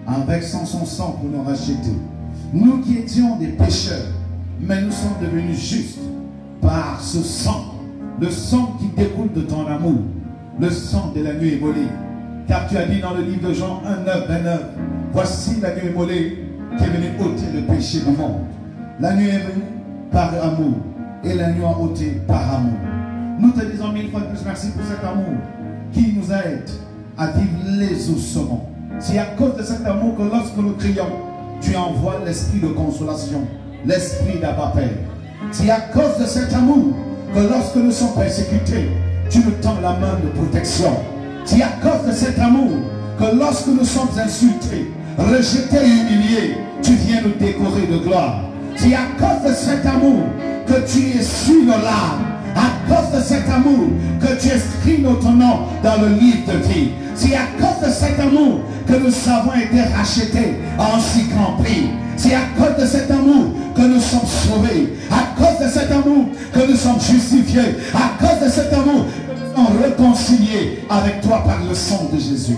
avec son sang pour nous racheter. Nous qui étions des pécheurs, mais nous sommes devenus justes par ce sang, le sang qui découle de ton amour, le sang de l'agneau immolé. Car tu as dit dans le livre de Jean 1, 9, 29, voici l'agneau immolé qui est venu ôter le péché du monde. L'agneau est venu par amour et l'agneau a ôté par amour. Nous te disons mille fois de plus merci pour cet amour qui nous aide à vivre les ossements. C'est à cause de cet amour que lorsque nous crions, tu envoies l'esprit de consolation, l'esprit d'Abba Père. C'est à cause de cet amour que lorsque nous sommes persécutés, tu nous tends la main de protection. C'est à cause de cet amour que lorsque nous sommes insultés, rejetés et humiliés, tu viens nous décorer de gloire. C'est à cause de cet amour que tu essuies nos larmes. À cause de cet amour que tu inscris notre nom dans le livre de vie. C'est à cause de cet amour que nous avons été rachetés en si grand prix. C'est à cause de cet amour que nous sommes sauvés. À cause de cet amour que nous sommes justifiés. À cause de cet amour que nous sommes réconciliés avec toi par le sang de Jésus.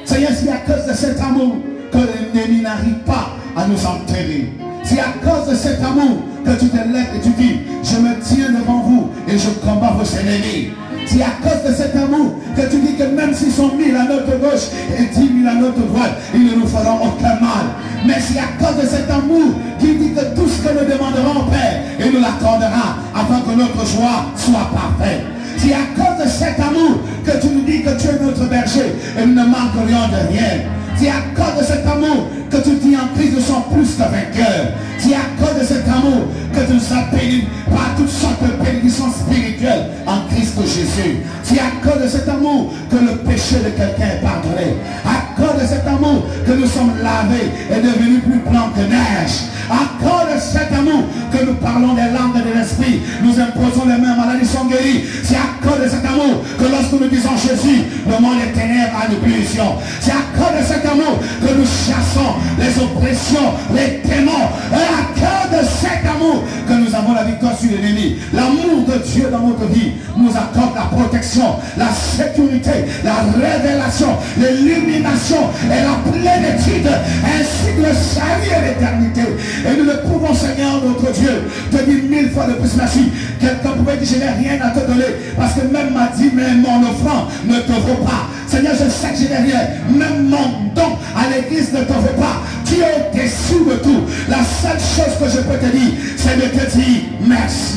Seigneur, c'est à cause de cet amour que l'ennemi n'arrive pas à nous enterrer. C'est à cause de cet amour que tu te lèves et tu dis, je me tiens devant vous et je combats vos ennemis. C'est à cause de cet amour que tu dis que même s'ils sont 1000 à notre gauche et 10 000 à notre droite, ils ne nous feront aucun mal. Mais c'est à cause de cet amour qui dit que tout ce que nous demanderons au Père, il nous l'accordera afin que notre joie soit parfaite. C'est à cause de cet amour que tu nous dis que tu es notre berger et nous ne manquerions de rien. C'est à cause de cet amour que tu dis en Christ nous sommes plus que vainqueurs. C'est à cause de cet amour que tu nous as bénis par toutes sortes de bénédictions spirituelles en Christ Jésus. C'est à cause de cet amour que le péché de quelqu'un est pardonné. À cause de cet amour que nous sommes lavés et devenus plus blancs que neige. À cause de cet amour que nous parlons des langues de l'esprit, nous imposons les mains, maladies sont guéries. C'est à cause de cet amour que lorsque nous disons Jésus, le monde des ténèbres a l'ébullition. C'est à cause de cet amour que nous chassons les oppressions, les démons. Et à cause de cet amour que nous avons la victoire sur l'ennemi. L'amour de Dieu dans notre vie nous accorde la protection, la sécurité, la révélation, l'illumination et la plénitude, ainsi que le salut et l'éternité. Et nous le prouvons, Seigneur notre Dieu, te dis 1000 fois de plus merci. Quelqu'un pouvait dire, je n'ai rien à te donner, parce que même m'a dit, mais mon offrande ne te vaut pas. Seigneur, je sais que je n'ai rien, même mon don à l'église ne te vaut pas. Tu es au-dessus de tout. La seule chose que je peux te dire, c'est de te dire merci.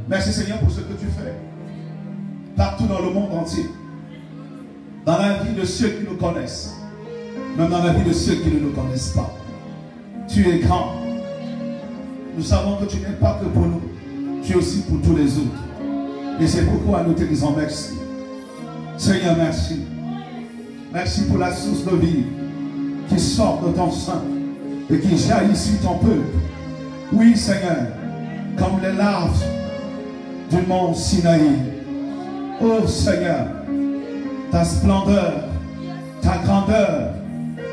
Merci Seigneur pour ce que tu fais. Partout dans le monde entier. Dans la vie de ceux qui nous connaissent. Même dans la vie de ceux qui ne nous connaissent pas. Tu es grand. Nous savons que tu n'es pas que pour nous. Tu es aussi pour tous les autres. Et c'est pourquoi nous te disons merci. Seigneur, merci. Merci pour la source de vie qui sort de ton sein et qui jaillit sur ton peuple. Oui, Seigneur, comme les laves du mont Sinaï. Oh Seigneur, ta splendeur, ta grandeur,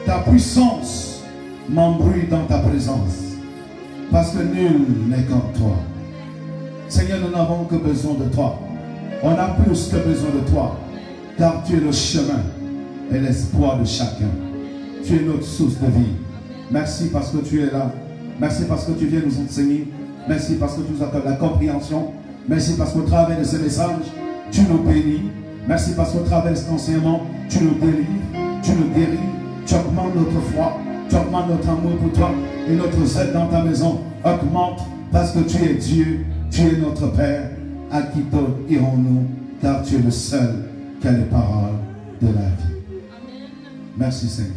ta puissance m'embrouille dans ta présence. Parce que nul n'est comme toi. Seigneur, nous n'avons que besoin de toi. On a plus que besoin de toi. Car tu es le chemin et l'espoir de chacun. Tu es notre source de vie. Merci parce que tu es là. Merci parce que tu viens nous enseigner. Merci parce que tu nous accordes la compréhension. Merci parce qu'au travers de ce message, tu nous bénis. Merci parce qu'au travers de cet enseignement, tu nous délivres, tu nous guéris, tu augmentes notre foi, tu augmentes notre amour pour toi et notre zèle dans ta maison augmente parce que tu es Dieu, tu es notre Père. À qui d'autre irons-nous, car tu es le seul qui a les paroles de la vie. Merci Seigneur.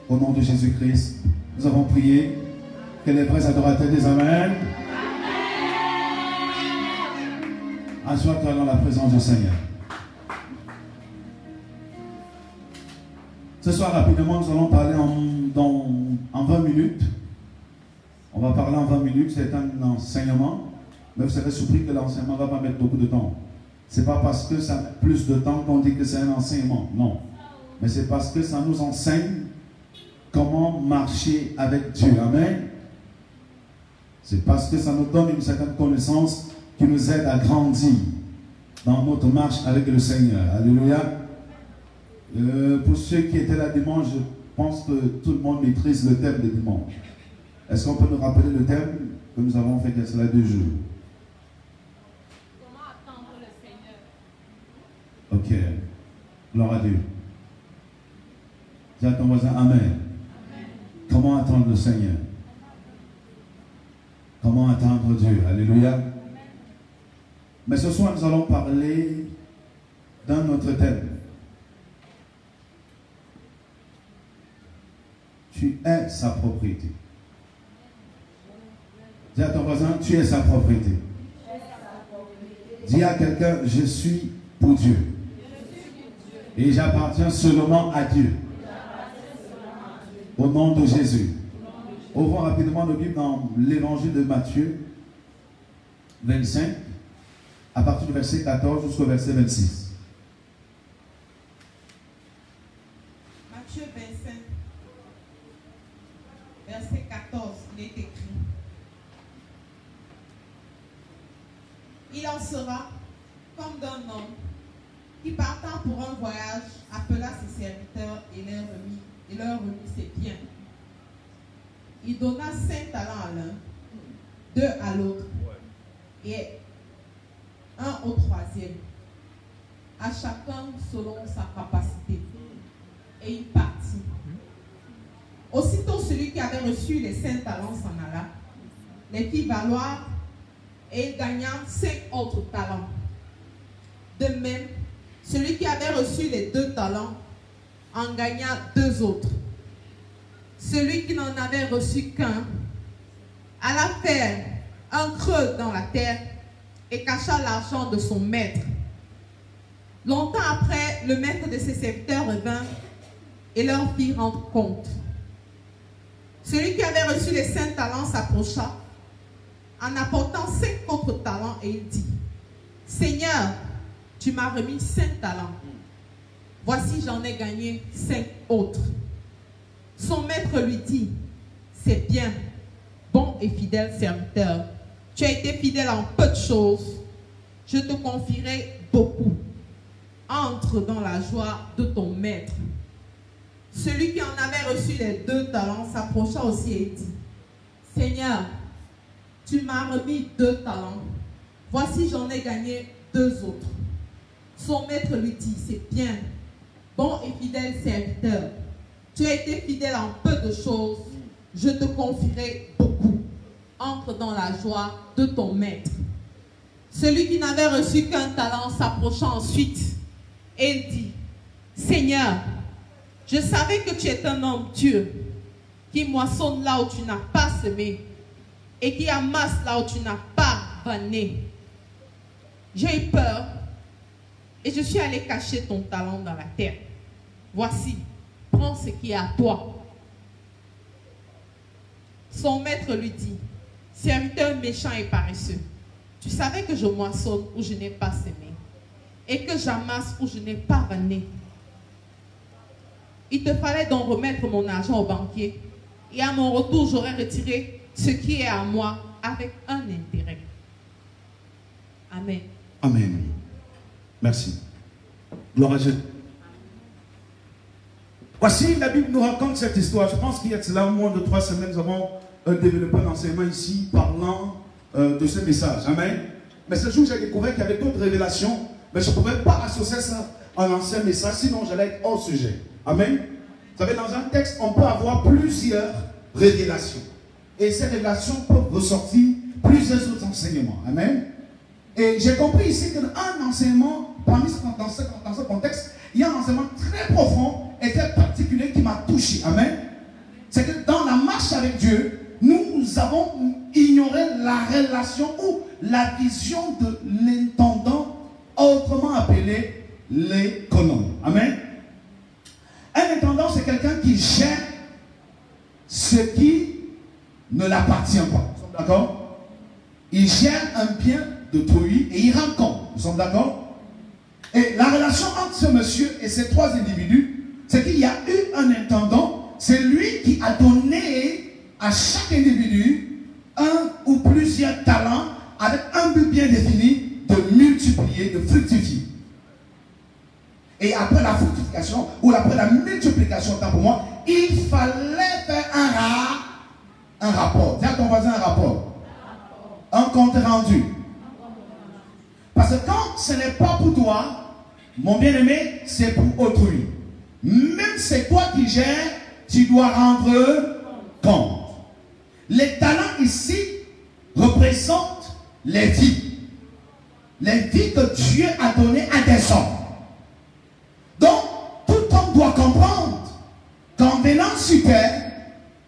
Au nom de Jésus-Christ, nous avons prié. Que les vrais adorateurs disent Amen. Assois-toi dans la présence du Seigneur. Ce soir, rapidement, nous allons parler en 20 minutes. On va parler en 20 minutes, c'est un enseignement. Mais vous serez surpris que l'enseignement ne va pas mettre beaucoup de temps. Ce n'est pas parce que ça met plus de temps qu'on dit que c'est un enseignement. Non. Mais c'est parce que ça nous enseigne comment marcher avec Dieu. Amen. C'est parce que ça nous donne une certaine connaissance qui nous aide à grandir dans notre marche avec le Seigneur. Alléluia. Pour ceux qui étaient là dimanche, je pense que tout le monde maîtrise le thème de dimanche. Est-ce qu'on peut nous rappeler le thème que nous avons fait il y a cela 2 jours? Comment attendre le Seigneur? Ok. Gloire à Dieu. Dis à ton voisin Amen. Amen. Comment attendre le Seigneur? Comment attendre Dieu? Alléluia. Amen. Mais ce soir, nous allons parler d'un autre thème. Tu es sa propriété. Dis à ton voisin, tu es sa propriété. Dis à quelqu'un, je suis pour Dieu. Et j'appartiens seulement à Dieu. Au nom de Jésus. Ouvrons rapidement nos Bibles dans l'évangile de Matthieu 25, à partir du verset 14 jusqu'au verset 26. Matthieu 25, verset 14, il est écrit: Il en sera comme d'un homme qui, partant pour un voyage, appela ses serviteurs et leur remit ses biens. Il donna 5 talents à l'un, 2 à l'autre, et 1 au troisième, à chacun selon sa capacité. Et il partit. Aussitôt celui qui avait reçu les 5 talents s'en alla, les fit valoir, et il gagna 5 autres talents. De même, celui qui avait reçu les 2 talents en gagna 2 autres. Celui qui n'en avait reçu qu'un alla faire un creux dans la terre et cacha l'argent de son maître. Longtemps après, le maître de ses serviteurs revint et leur fit rendre compte. Celui qui avait reçu les 5 talents s'approcha en apportant 5 autres talents et il dit: Seigneur, tu m'as remis 5 talents. Voici, j'en ai gagné 5 autres. Son maître lui dit: C'est bien, bon et fidèle serviteur. Tu as été fidèle en peu de choses. Je te confierai beaucoup. Entre dans la joie de ton maître. Celui qui en avait reçu les 2 talents s'approcha aussi et dit: Seigneur, tu m'as remis 2 talents. Voici, j'en ai gagné 2 autres. Son maître lui dit: C'est bien, bon et fidèle serviteur. Tu as été fidèle en peu de choses. Je te confierai beaucoup. Entre dans la joie de ton maître. Celui qui n'avait reçu qu'un talent s'approcha ensuite et il dit: Seigneur, je savais que tu es un homme dur, qui moissonne là où tu n'as pas semé et qui amasse là où tu n'as pas vanné. J'ai eu peur et je suis allé cacher ton talent dans la terre. Voici, prends ce qui est à toi. Son maître lui dit: Serviteur méchant et paresseux, tu savais que je moissonne où je n'ai pas semé et que j'amasse où je n'ai pas vanné. Il te fallait donc remettre mon argent au banquier et à mon retour, j'aurais retiré ce qui est à moi avec un intérêt. Amen. Amen. Merci. Gloire à Dieu. Voici, la Bible nous raconte cette histoire. Je pense qu'il y a cela au moins de 3 semaines, nous avons développé un enseignement ici parlant de ce message. Amen. Mais ce jour, j'ai découvert qu'il y avait d'autres révélations, mais je ne pouvais pas associer ça à un ancien message, sinon j'allais être hors sujet. Amen. Vous savez, dans un texte, on peut avoir plusieurs révélations. Et ces révélations peuvent ressortir plusieurs autres enseignements. Amen. Et j'ai compris ici qu'un enseignement, dans ce contexte, il y a un enseignement très profond et très particulier qui m'a touché. Amen. C'est que dans la marche avec Dieu, nous avons ignoré la relation ou la vision de l'intendant, autrement appelé l'économe. Amen. Un intendant, c'est quelqu'un qui gère ce qui ne l'appartient pas. Nous sommes d'accord? Il gère un bien d'autrui et il rend compte. Nous sommes d'accord? Et la relation entre ce monsieur et ces 3 individus, c'est qu'il y a eu un intendant, c'est lui qui a donné à chaque individu un ou plusieurs talents avec un but bien défini de multiplier, de fructifier. Et après la fructification, ou ou après la multiplication, autant pour moi, il fallait faire un rapport. Dis à ton voisin un rapport. Un compte rendu. Parce que quand ce n'est pas pour toi, mon bien-aimé, c'est pour autrui. Même c'est toi qui gères, tu dois rendre compte. Les talents ici représentent les vies. Les vies que Dieu a données à des hommes. Donc, tout homme doit comprendre qu'en venant sur terre,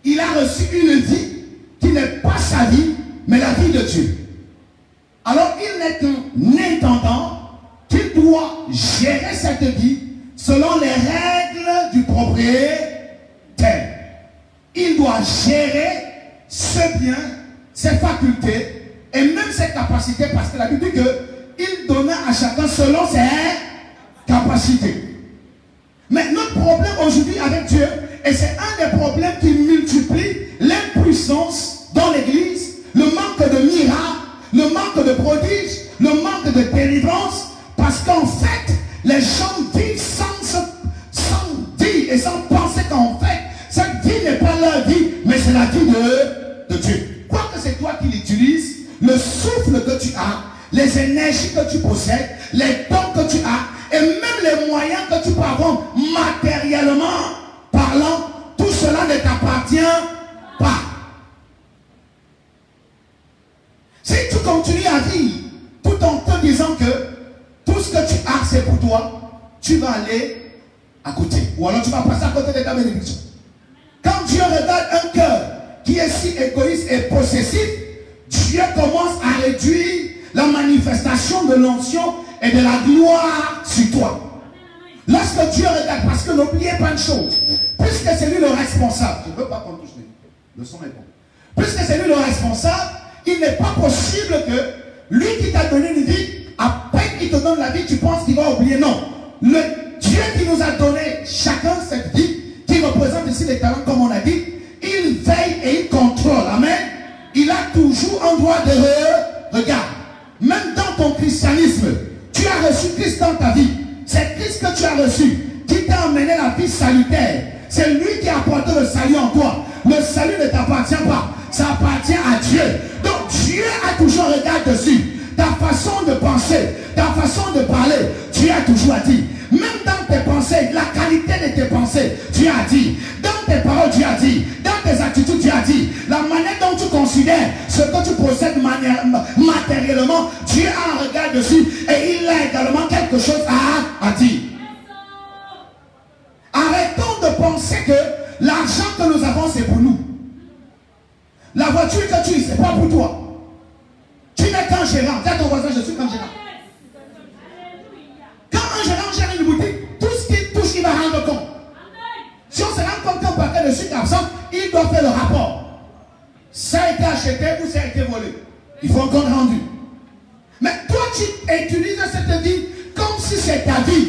il a reçu une vie qui n'est pas sa vie, mais la vie de Dieu. Alors, il n'est qu'un intendant qui doit gérer cette vie selon les règles du propriétaire. Il doit gérer ses biens, ses facultés et même ses capacités, parce que la Bible dit qu'il donna à chacun selon ses capacités. Mais notre problème aujourd'hui avec Dieu, et c'est un des problèmes qui multiplie l'impuissance dans l'église, le manque de miracles, le manque de prodiges, le manque de délivrance, parce qu'en fait, les gens vivent sans dire et sans penser qu'en fait, cette vie n'est pas leur vie, mais c'est la vie de Dieu. Quoi que c'est toi qui l'utilises, le souffle que tu as, les énergies que tu possèdes, les dons que tu as, et même les moyens que tu peux avoir matériellement parlant, tout cela ne t'appartient pas. Si tu continues à vivre tout en te disant que tout ce que tu as c'est pour toi, tu vas aller à côté. Ou alors tu vas passer à côté de ta bénédiction. Quand Dieu regarde un cœur qui est si égoïste et possessif, Dieu commence à réduire la manifestation de l'onction et de la gloire sur toi. Lorsque Dieu regarde, parce que n'oubliez pas une chose, puisque c'est lui le responsable, je ne veux pas qu'on touche le son est bon. Puisque c'est lui le responsable, il n'est pas possible que lui qui t'a donné une vie, après qu'il te donne la vie, tu penses qu'il va oublier. Non. Le Dieu qui nous a donné chacun cette vie, qui représente ici les talents comme on a dit, il veille et il contrôle. Amen. Il a toujours un droit de regard. Même dans ton christianisme, tu as reçu Christ dans ta vie. C'est Christ que tu as reçu qui t'a amené la vie salutaire. C'est lui qui a apporté le salut en toi. Le salut ne t'appartient pas. Ça appartient à Dieu. Donc Dieu a toujours un regard dessus. Ta façon de penser, ta façon de parler, Dieu a toujours dit. Même dans tes pensées, la qualité de tes pensées, Dieu a dit. Dans tes paroles, Dieu a dit. Dans tes attitudes, Dieu a dit. La manière dont tu considères ce que tu possèdes matériellement, Dieu a un regard dessus et il a également quelque chose à dire. Arrêtons de penser que l'argent que nous avons, c'est pour nous. La voiture que tu es, c'est pas pour toi. Tu n'es qu'un gérant. Dis à ton voisin, je suis qu'un gérant. Quand un gérant gère une boutique, tout ce qu'il touche, il va rendre compte. Si on se rend compte qu'un paquet de sucre absent, il doit faire le rapport. Ça a été acheté ou ça a été volé. Il faut un compte rendu. Mais toi, tu utilises cette vie comme si c'est ta vie.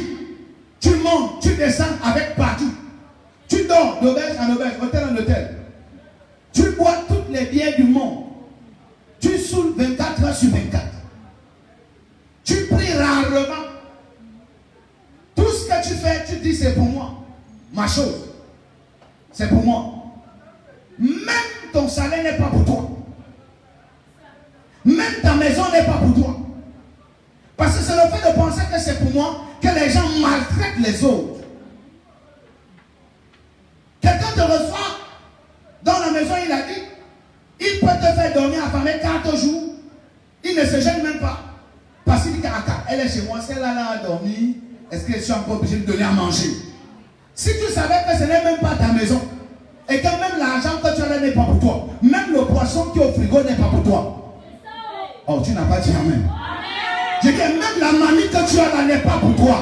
Tu montes, tu descends avec partout. Tu dors d'auberge en auberge, hôtel en hôtel. Tu bois toutes les bières du monde. Tu saoules 24 heures sur 24. Tu pries rarement. Tout ce que tu fais, tu dis c'est pour moi. Ma chose, c'est pour moi. Même ton salaire n'est pas pour toi. Même ta maison n'est pas pour toi. Parce que c'est le fait de penser que c'est pour moi que les gens maltraitent les autres. Quelqu'un te reçoit dans la maison, il a dit, il peut te faire dormir affamé 4 jours. Il ne se gêne même pas. Parce qu'il dit elle est chez moi, celle-là a dormi. Est-ce que je suis encore obligé de donner à manger? Si tu savais que ce n'est même pas ta maison, et que même l'argent que tu as là n'est pas pour toi, même le poisson qui est au frigo n'est pas pour toi. Oh, tu n'as pas dit amen. J'ai dit, même la mamie que tu as là n'est pas pour toi.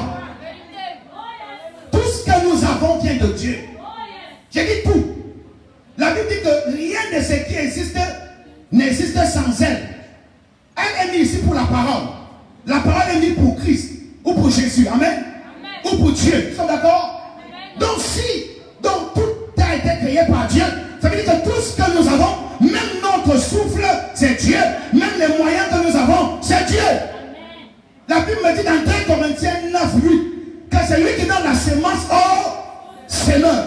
Tout ce que nous avons vient de Dieu. J'ai dit tout. La Bible dit que rien de ce qui existe n'existe sans elle. Elle est mise ici pour la parole. La parole est mise pour Christ ou pour Jésus. Amen. Ou pour Dieu. Nous sommes d'accord? Donc si donc tout a été créé par Dieu, ça veut dire que tout ce que nous avons, même notre souffle, c'est Dieu. Même les moyens que nous avons, c'est Dieu. La Bible me dit dans 2 Corinthiens 9, 8, que c'est lui qui donne la sémence au semeur.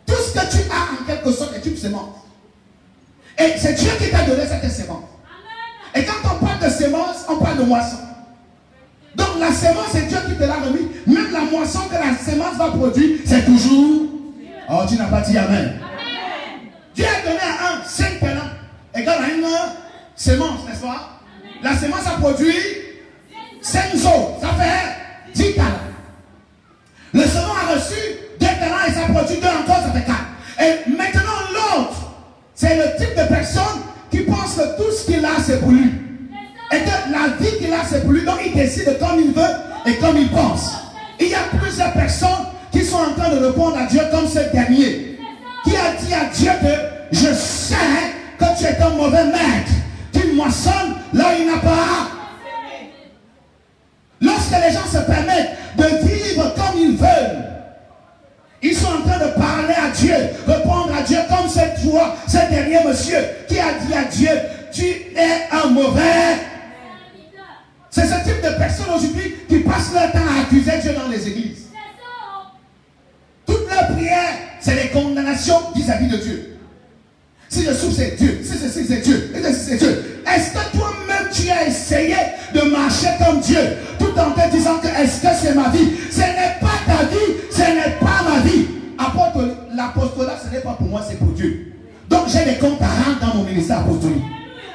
Tout ce que tu as en quelque sorte est une sémence. Et c'est Dieu qui t'a donné cette sémence. Et quand on parle de sémence, on parle de moisson. Donc la sémence, c'est Dieu qui te l'a remis. Même la moisson que la sémence va produire, c'est toujours... Oh, tu n'as pas dit Amen. Dieu a donné à un 5 talents égale à une sémence, n'est-ce pas? La sémence a produit 5 os, ça fait 10 talents. Le second a reçu 2 talents et ça produit 2 encore, ça fait 4. Et maintenant l'autre, c'est le type de personne qui pense que tout ce qu'il a, c'est pour lui. Et que la vie qu'il a, c'est pour lui. Donc il décide comme il veut et comme il pense. Il y a plusieurs personnes qui sont en train de répondre à Dieu comme ce dernier. Qui a dit à Dieu que je sais que tu es un mauvais maître. Tu moissonnes là où il n'a pas. Lorsque les gens se permettent de vivre comme ils veulent, ils sont en train de parler à Dieu, répondre à Dieu comme cette fois, ce dernier monsieur qui a dit à Dieu, tu es un mauvais. C'est ce type de personnes aujourd'hui qui passent leur temps à accuser Dieu dans les églises. Toutes leurs prières, c'est les condamnations vis-à-vis de Dieu. Si je souffre, c'est Dieu. Si ceci, c'est Dieu. Et ceci, c'est Dieu. Est-ce que toi-même, tu as essayé de marcher comme Dieu, tout en te disant que est-ce que c'est ma vie? Ce n'est pas ta vie, ce n'est pas ma vie. L'apostolat, ce n'est pas pour moi, c'est pour Dieu. Donc, j'ai des comptes à rendre dans mon ministère apostolique.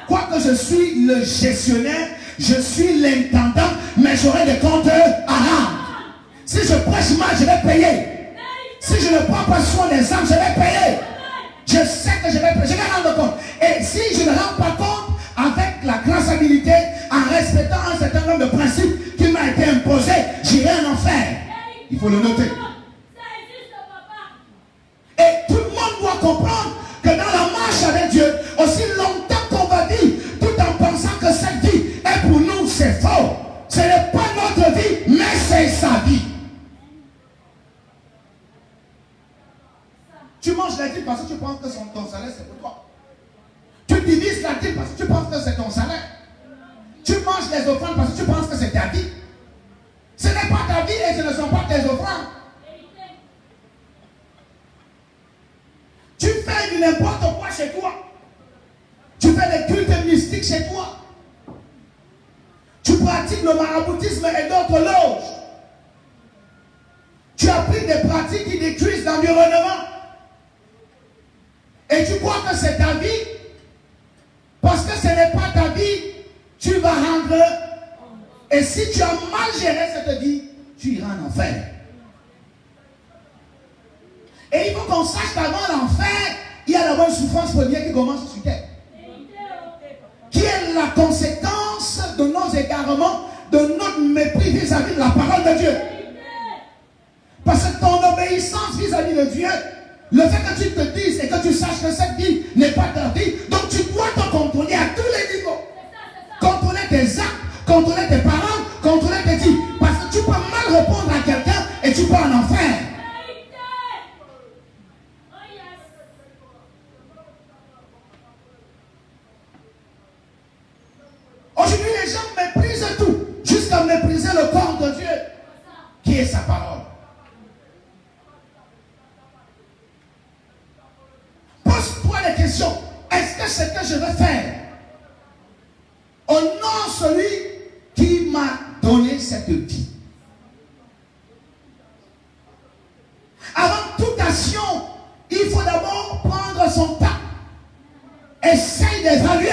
Quoique je suis le gestionnaire, je suis l'intendant, mais j'aurai des comptes à rendre. Si je prêche mal, je vais payer. Si je ne prends pas soin des âmes, je vais payer. Je sais que je vais rendre compte. Et si je ne rends pas compte, avec la grâce-habilité, en respectant un certain nombre de principes qui m'a été imposé, j'irai en enfer. Il faut le noter. Et tout le monde doit comprendre que dans la marche avec Dieu, aussi longtemps qu'on va vivre, tout en pensant que cette vie est pour nous, c'est faux. Ce n'est pas notre vie, mais c'est sa vie. Tu manges la dîme parce que tu penses que ton salaire c'est pour toi. Tu divises la dîme parce que tu penses que c'est ton salaire. Tu manges les offrandes parce que tu penses que c'est ta vie. Ce n'est pas ta vie et ce ne sont pas tes offrandes. Tu fais du n'importe quoi chez toi. Tu fais des cultes mystiques chez toi. Tu pratiques le maraboutisme et d'autres loges. Tu appliques des pratiques qui détruisent l'environnement. Et tu crois que c'est ta vie, parce que ce n'est pas ta vie, tu vas rendre. Et si tu as mal géré cette vie, tu iras en enfer. Et il faut qu'on sache qu'avant l'enfer, il y a d'abord une souffrance première qui commence sur terre. Qui est la conséquence de nos égarements, de notre mépris vis-à-vis de la parole de Dieu. Parce que ton obéissance vis-à-vis de Dieu, le fait que tu te dises et que tu saches que cette vie n'est pas ta vie, donc tu dois te contrôler à tous les niveaux. Contrôler tes actes, contrôler tes paroles, contrôler tes dits. Parce que tu peux mal répondre à quelqu'un et tu peux en enfer. Aujourd'hui, les gens méprisent tout, jusqu'à mépriser le corps de Dieu, qui est sa parole. Pose-toi les questions. Est-ce que ce que je veux faire honore celui qui m'a donné cette vie? Avant toute action, il faut d'abord prendre son temps. Essaye d'évaluer.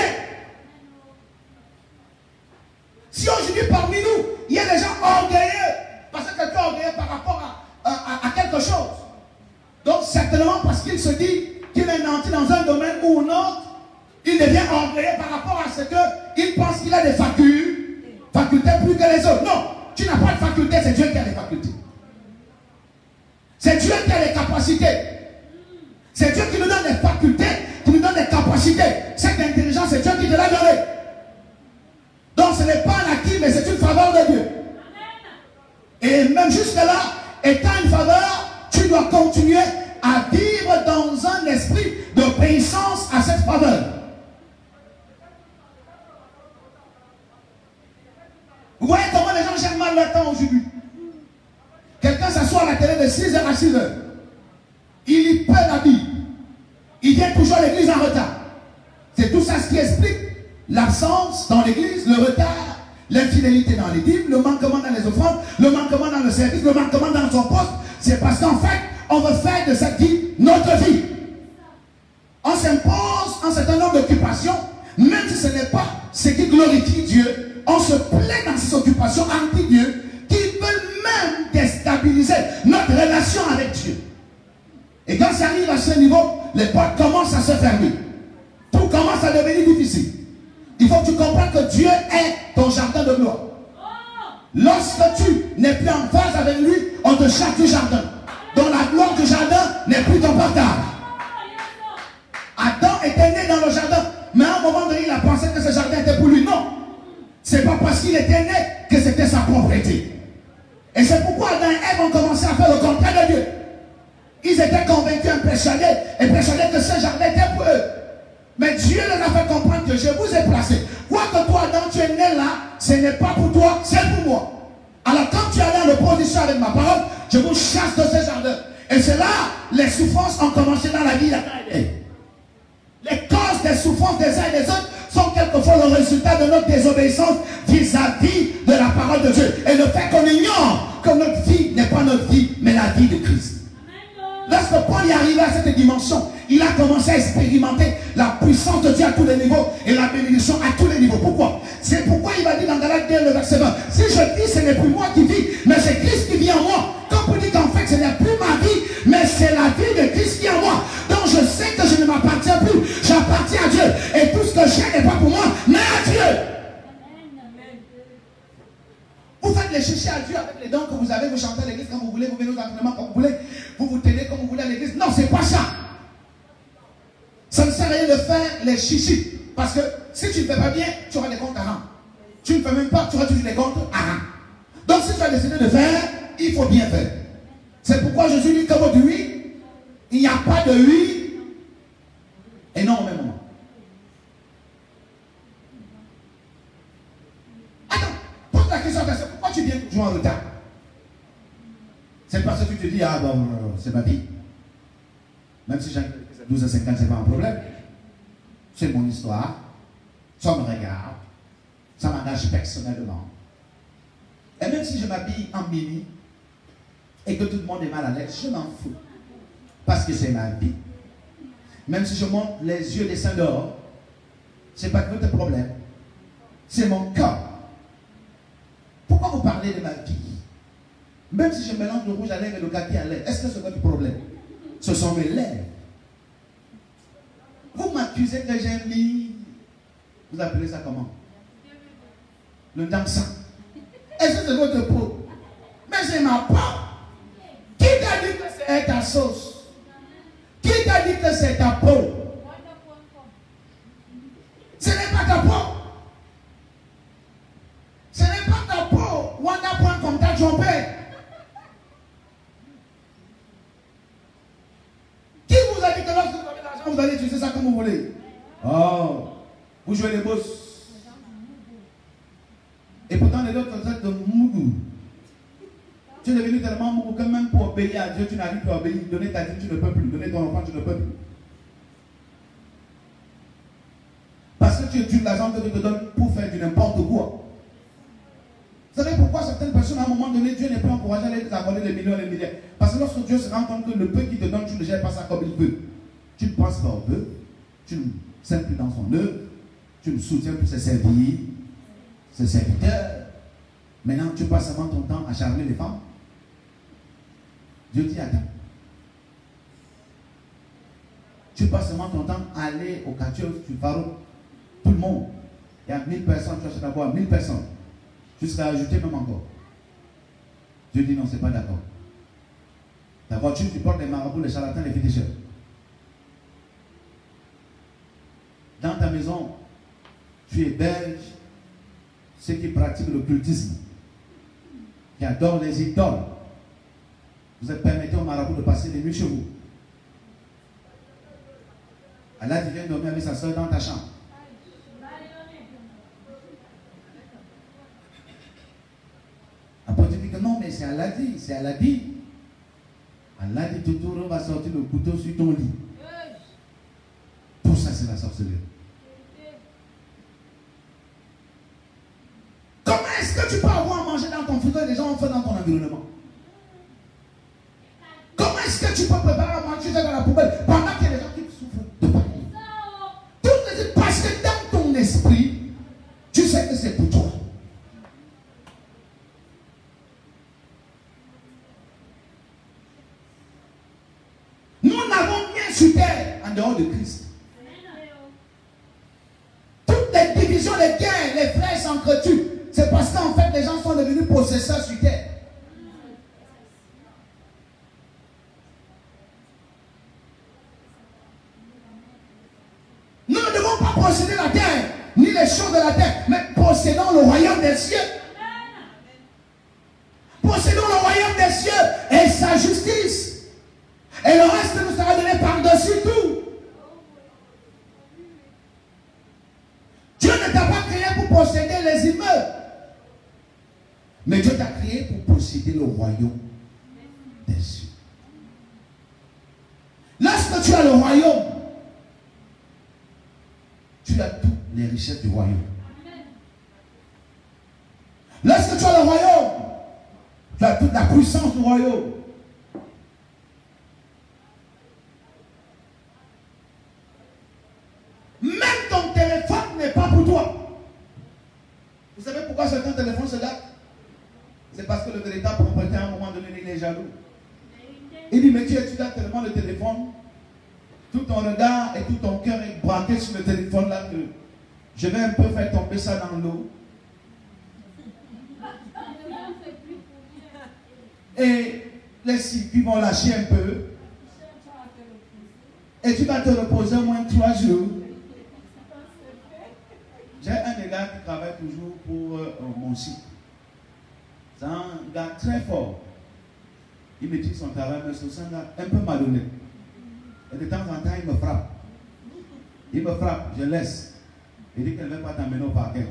Si aujourd'hui parmi nous, il y a des gens orgueilleux, parce que quelqu'un est orgueilleux par rapport à quelque chose. Donc certainement parce qu'il se dit qu'il est nanti dans un domaine ou un autre, il devient orgueilleux par rapport à ce qu'il pense qu'il a des facultés plus que les autres. Non, tu n'as pas de facultés, c'est Dieu qui a les facultés. C'est Dieu qui a les capacités. C'est Dieu qui nous donne des facultés, qui nous donne des capacités. Cette intelligence, c'est Dieu qui te l'a donnée. Donc ce n'est pas un acquis, mais c'est une faveur de Dieu. Et même jusque-là, étant une faveur, tu dois continuer à vivre dans un esprit d'obéissance à cette faveur. Vous voyez comment les gens gèrent mal leur temps aujourd'hui. Quelqu'un télé de 6h à 6h. Il lit peu la Bible. Il vient toujours à l'église en retard. C'est tout ça ce qui explique l'absence dans l'église, le retard, l'infidélité dans les dîmes, le manquement dans les offrandes, le manquement dans le service, le manquement dans son poste. C'est parce qu'en fait, on veut faire de cette vie notre vie. On s'impose un certain nombre d'occupations, même si ce n'est pas ce qui glorifie Dieu. On se plaît dans ces occupations anti-Dieu qui veulent même déstabiliser notre relation avec Dieu. Et quand ça arrive à ce niveau, les portes commencent à se fermer. Tout commence à devenir difficile. Il faut que tu comprennes que Dieu est ton jardin de gloire. Lorsque tu n'es plus en phase avec lui, on te chasse du jardin. Donc la gloire du jardin n'est plus ton partage. Adam était né dans le jardin, mais à un moment donné, il a pensé que ce jardin était pour lui. Non. C'est pas parce qu'il était né que c'était sa propriété. Et c'est pourquoi Adam et Ève ont commencé à faire le contraire de Dieu. Ils étaient convaincus et persuadés que ce jardin était pour eux. Mais Dieu leur a fait comprendre que je vous ai placé. Quoi que toi, Adam, tu es né là, ce n'est pas pour toi, c'est pour moi. Alors quand tu es allé en opposition avec ma parole, je vous chasse de ce jardin. Et c'est là, les souffrances ont commencé dans la vie d'Adam et Ève. Les causes des souffrances des uns et des autres sont quelquefois le résultat de notre désobéissance vis-à-vis de la parole de Dieu. Et le fait qu'on ignore que notre vie n'est pas notre vie, mais la vie de Christ. Lorsque Paul est arrivé à cette dimension, il a commencé à expérimenter la puissance de Dieu à tous les niveaux et la bénédiction à tous les niveaux. Pourquoi? C'est pourquoi il va dire dans Galates 2, le verset 20, si je dis ce n'est plus moi qui vis, mais c'est Christ qui vit en moi. Quand on dit qu'en fait ce n'est plus ma vie, mais c'est la vie de Christ qui est en moi. Donc je sais que je ne m'appartiens plus, j'appartiens à Dieu. Et tout ce que j'ai n'est pas pour moi, mais à Dieu. Vous faites les chercher à Dieu avec les dons que vous avez, vous chantez à l'église quand vous voulez, vous venez aux entraînements quand vous voulez, vous vous tenez comme vous voulez à l'église. Non, c'est pas ça. Ça ne sert à rien de faire les chichis. Parce que si tu ne fais pas bien, tu auras des comptes à rendre. Tu ne fais même pas, tu auras toujours des comptes à rendre. Donc si tu as décidé de faire, il faut bien faire. C'est pourquoi Jésus dit que votre oui, il n'y a pas de oui et non au même moment. Attends, pose la question, pourquoi tu viens toujours en retard? C'est parce que tu te dis, ah bon, c'est ma vie. Même si j'ai 12h50, c'est pas un problème. C'est mon histoire. Ça me regarde. Ça m'engage personnellement. Et même si je m'habille en mini et que tout le monde est mal à l'aise, je m'en fous. Parce que c'est ma vie. Même si je monte les yeux des seins dehors, c'est pas votre problème. C'est mon cas. Pourquoi vous parlez de ma vie? Même si je mélange le rouge à lèvres et le kaki à lèvres, est-ce que c'est votre problème? Ce sont mes lèvres. Vous m'accusez que j'ai mis, vous appelez ça comment? Le damsan. Est-ce que c'est votre peau? Mais c'est ma peau. Qui t'a dit que c'est ta sauce? Qui t'a dit que c'est ta peau? Ce n'est pas ta peau. Ce n'est pas ta peau. Wanda.com t'a trompé. Qui vous a dit que lorsque vous avez l'argent, vous allez utiliser ça comme vous voulez? Oh, vous jouez les boss. Et pourtant, les autres sont de mougou. Tu es devenu tellement mougou que même pour obéir à Dieu, tu n'arrives plus à obéir. Donner ta vie, tu ne peux plus. Donner ton enfant, tu ne peux plus. Parce que tu utilises l'argent que Dieu te donne pour faire du n'importe quoi. Vous savez pourquoi certaines personnes, à un moment donné, Dieu n'est plus encouragé à les accorder des millions et des milliards? Parce que lorsque Dieu se rend compte que le peu qu'il te donne, tu ne gères pas ça comme il veut. Tu ne penses pas au peu, tu ne sèmes plus dans son œuvre, tu ne soutiens plus ses serviteurs. Maintenant, tu passes seulement ton temps à charmer les femmes. Dieu dit, attends. Tu passes seulement ton temps à aller au quartier du pharaon. Tout le monde. Il y a 1000 personnes, tu achètes d'abord 1000 personnes. Jusqu'à ajouter même encore. Dieu dit non, c'est pas d'accord. Ta voiture, tu portes les marabouts, les charlatans, les féticheurs. Dans ta maison, tu héberges ceux qui pratiquent l'occultisme, qui adorent les idoles. Vous permettez aux marabouts de passer des nuits chez vous. Allah, tu viens dormir avec sa soeur dans ta chambre. Après, tu dis que non, mais c'est Allah dit, c'est Allah dit. qui te tourne, va sortir le couteau sur ton lit. Tout ça, c'est la sorcellerie. Comment est-ce que tu peux avoir à manger dans ton frigo et les gens en font dans ton environnement? Comment est-ce que tu peux préparer à manger dans la poubelle pendant qu'il y a des gens qui souffrent de partout? Parce que dans ton esprit, tu sais que c'est pour toi. Nous n'avons rien sur terre en dehors de Christ. Toutes les divisions, les guerres, les frères s'entretuent. C'est parce qu'en fait, les gens sont devenus possesseurs sur terre. Nous ne devons pas posséder la terre, ni les choses de la terre, mais possédons le royaume des cieux. Possédons le royaume des cieux et sa justice. Et le reste nous sera donné par-dessus tout. Dieu ne t'a pas créé pour posséder les immeubles. Mais Dieu t'a créé pour posséder le royaume des cieux. Lorsque tu as le royaume, tu as toutes les richesses du royaume. Lorsque tu as le royaume, tu as toute la puissance du royaume. Même ton téléphone n'est pas pour toi. Vous savez pourquoi certains téléphones se gâtent? C'est parce que le véritable propriétaire, à un moment donné, il est jaloux. Il dit, mais tu utilises tellement le téléphone, tout ton regard et tout ton cœur est braqué sur le téléphone là que je vais un peu faire tomber ça dans l'eau. Et les circuits vont lâcher un peu. Et tu vas te reposer au moins 3 jours. J'ai un des gars qui travaille toujours pour mon site. C'est un gars très fort. Il maîtrise son travail, mais c'est un gars un peu malhonnête. Et de temps en temps, il me frappe. Il me frappe, je laisse. Il dit qu'elle ne veut pas t'emmener au parquet.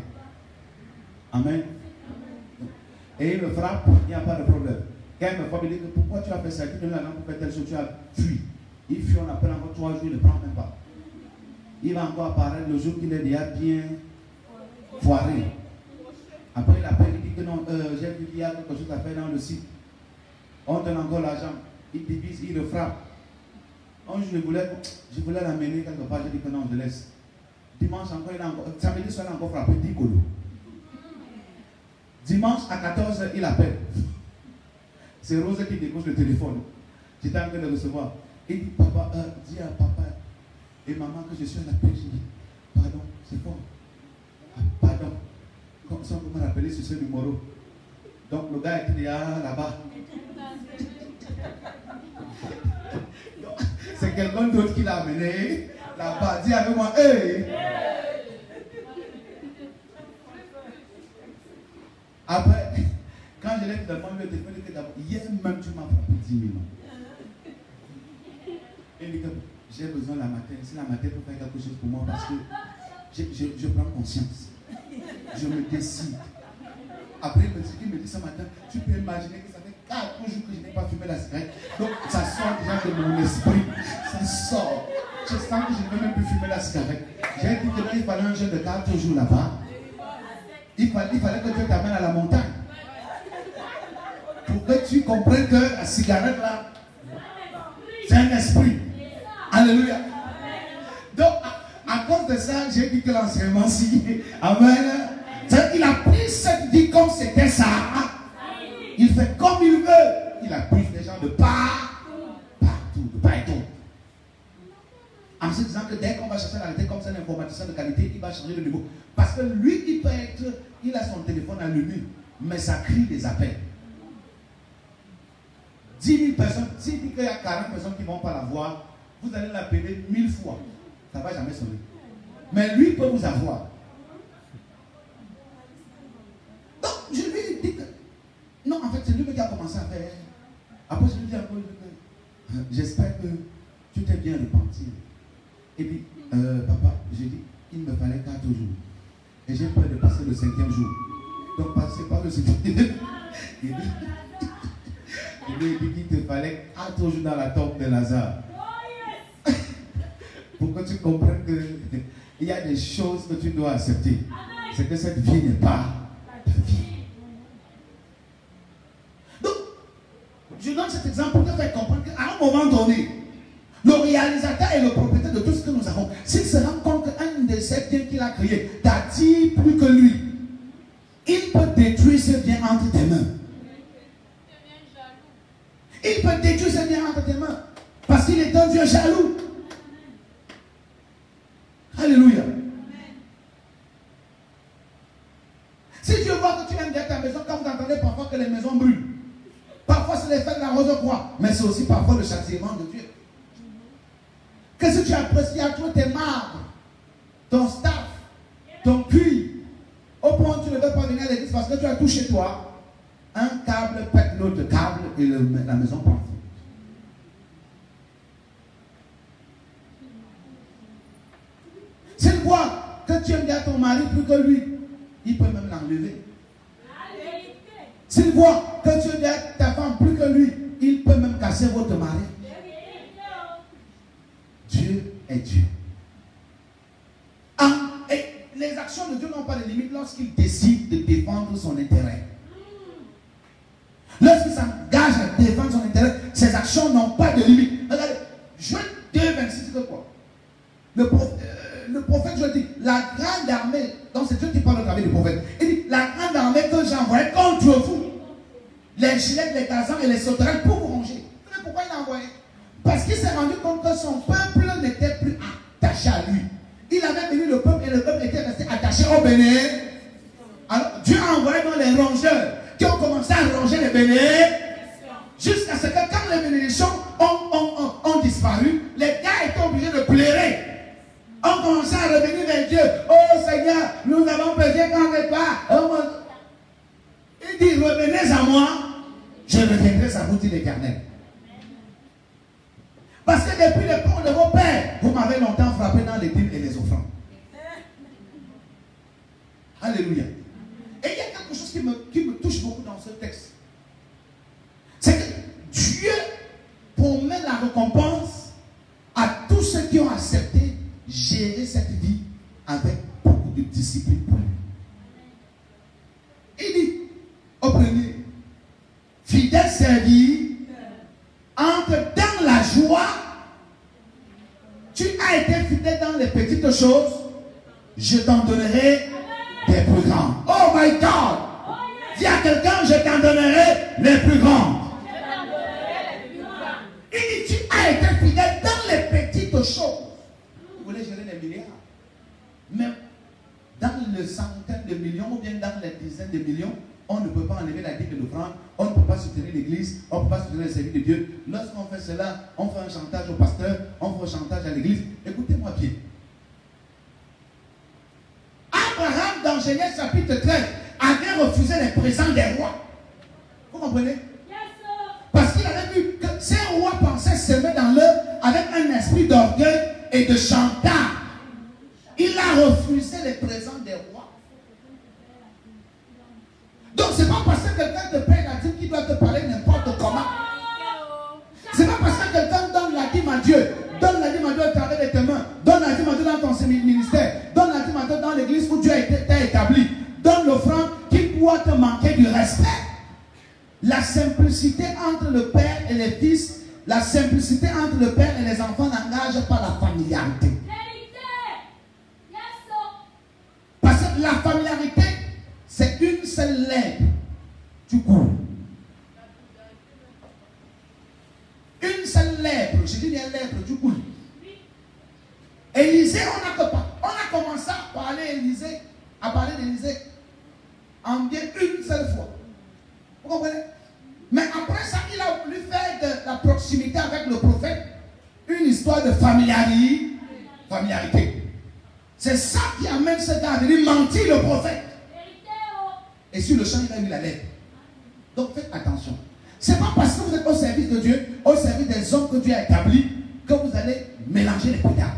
Amen. Et il me frappe, il n'y a pas de problème. Quand il me frappe, il dit que pourquoi tu as fait ça? Tu donnes la langue pour faire telle chose, tu as fui. Il fuit, on appelle encore 3 jours, il ne prend même pas. Il va encore apparaître le jour qu'il est déjà bien foiré. Après, il appelle, il dit que non, j'ai vu qu'il y a quelque chose à faire dans le site. On donne encore l'argent. Il divise, il le frappe. Un jour, je voulais l'amener quelque part, j'ai dit que non, je laisse. Dimanche encore, il a encore, samedi soir, il a encore frappé 10 colos. Dimanche à 14h, il appelle. C'est Rose qui dépose le téléphone. J'étais en train de recevoir. Il dit, papa, dis à papa et maman que je suis à la paix. J'ai dit, pardon, c'est quoi? Ah, pardon. Comme ça, on peut me rappeler sur ce numéro. Donc, le gars était déjà là-bas. C'est quelqu'un d'autre qui l'a amené là-bas. Dis avec moi, hey! Après, quand je l'ai demandé le téléphone, il dit d'abord, hier même tu m'as frappé 10 000 ans. Il dit que j'ai besoin la matin. Si la matin peut faire quelque chose pour moi, parce que je prends conscience. Je me décide. Après, il me dit ce matin, tu peux imaginer que ça fait 4 jours que je n'ai pas fumé la cigarette. Donc, ça sort déjà de mon esprit. Ça sort. Je sens que je ne peux même plus fumer la cigarette. J'ai dit qu'il fallait un jeûne de 4 jours là-bas. Il fallait que Dieu t'amène à la montagne. Pour que tu comprennes que la cigarette là, c'est un esprit. Alléluia. Donc, à cause de ça, j'ai dit que l'enseignement signe. Amen. Il a pris cette vie comme c'était ça. Il fait comme il veut. Il a pris des gens de partout, de partout. En se disant que dès qu'on va chercher la réalité comme c'est un informaticien de qualité, il va changer de niveau. Parce que lui, il a son téléphone allumé, mais ça crie des appels. 10 000 personnes, s'il dit qu'il y a 40 personnes qui ne vont pas la voir, vous allez l'appeler 1000 fois. Ça ne va jamais sonner. Mais lui peut vous avoir. Donc, je lui ai dit que... Non, en fait, c'est lui qui a commencé à faire. Après, je lui ai dit encore, j'espère que tu t'es bien repenti. Et puis, papa, j'ai dit, il me fallait 4 jours. Et j'ai peur de passer le 5e jour. Donc, passez par le 5e. Je lui ai dit qu'il te fallait 4 jours dans la tombe de Lazare. Pour que tu comprennes qu'il y a des choses que tu dois accepter. C'est que cette vie n'est pas ta vie. Donc, je donne cet exemple pour te faire comprendre qu'à un moment donné, le réalisateur et le propriétaire de tout ce que nous avons, s'il se rend compte qu'un de ces biens qu'il a créés t'attire plus que lui, il peut détruire ce bien entre tes mains. Il peut détruire ce bien entre tes mains. Parce qu'il est un Dieu jaloux. Alléluia. Si Dieu voit que tu aimes bien ta maison, comme vous entendez parfois que les maisons brûlent, parfois c'est l'effet de la rose-croix, mais c'est aussi parfois le châtiment de Dieu. Que si tu apprécies à toi tes marbres, ton staff, ton cuir, au point où tu ne veux pas venir à l'église parce que tu as tout chez toi, un câble pète l'autre câble et la maison part. S'il voit que tu aimes bien ton mari plus que lui, il peut même l'enlever. S'il voit que tu aimes bien ta femme plus que lui, il peut même casser votre mari. Dieu est Dieu. Et les actions de Dieu n'ont pas de limite lorsqu'il décide de défendre son intérêt. Lorsqu'il s'engage à défendre son intérêt, ses actions n'ont pas de limite. Regardez, Joël 2, 26, c'est quoi? Le prophète, je dis, la grande armée, donc c'est Dieu qui parle au travers du prophète. Il dit, la grande armée que j'ai envoyée contre vous, les gilets, les gazans et les sauterelles pour vous ronger. Vous savez pourquoi il l'a envoyé? Parce qu'il s'est rendu compte que son peuple n'était plus attaché à lui. Il avait béni le peuple et le peuple était resté attaché au béné. Alors Dieu a envoyé dans les rongeurs qui ont commencé à ronger les béné. Jusqu'à ce que quand les bénédictions ont disparu, les gars étaient obligés de pleurer. On commençait à revenir vers Dieu. Oh Seigneur, nous avons péché quand on n'est pas. Il dit, revenez à moi, je reviendrai à vous, dit l'Éternel. Parce que depuis le temps de vos pères, vous m'avez longtemps frappé dans les dîmes et les offrandes. Alléluia. Et il y a quelque chose qui me touche beaucoup dans ce texte. C'est que Dieu promet la récompense à tous ceux qui ont accepté gérer cette vie avec beaucoup de discipline pour lui. Il dit au premier, fidèle servi, entre dans la joie. Tu as été fidèle dans les petites choses, je t'en donnerai des plus grandes. Oh my God! Dis à quelqu'un, je t'en donnerai les plus grandes. Il dit, tu as été fidèle dans les petites choses. Vous voulez gérer les milliards, mais dans les centaines de millions ou bien dans les dizaines de millions, on ne peut pas enlever la dîme de l'offrande, on ne peut pas soutenir l'église, on ne peut pas soutenir le service de Dieu. Lorsqu'on fait cela, on fait un chantage au pasteur, on fait un chantage à l'église. Écoutez-moi bien. Abraham, dans Genèse chapitre 13, avait refusé les présents des rois. Vous comprenez? Parce qu'il avait vu que ces rois pensaient s'aimer dans l'œuvre avec un esprit d'orgueil et de chantage. Il a refusé les présents des rois. Donc c'est pas parce que quelqu'un te paye la dîme qu'il doit te parler n'importe comment. C'est pas parce que quelqu'un donne la dîme à Dieu, donne la dîme à Dieu au travers de tes mains, donne la dîme à Dieu dans ton ministère, donne la dîme à Dieu dans l'église où Dieu t'a établi, donne l'offrande qui doit te manquer du respect. La simplicité entre le père et les fils, la simplicité entre le père et les enfants n'engage pas la familiarité. Parce que la familiarité, c'est une seule lèvre, tu cours. Une seule lèvre, je dis bien lèvre, tu cours. Élisée, on a commencé à parler d'Élisée en bien une seule fois. Vous comprenez? Mais après ça, il a voulu faire de la proximité avec le prophète une histoire de familiarité. C'est ça qui amène ce gars à venir mentir le prophète. Et sur le champ, il a eu la lettre. Donc faites attention. Ce n'est pas parce que vous êtes au service de Dieu, au service des hommes que Dieu a établis, que vous allez mélanger les pétards.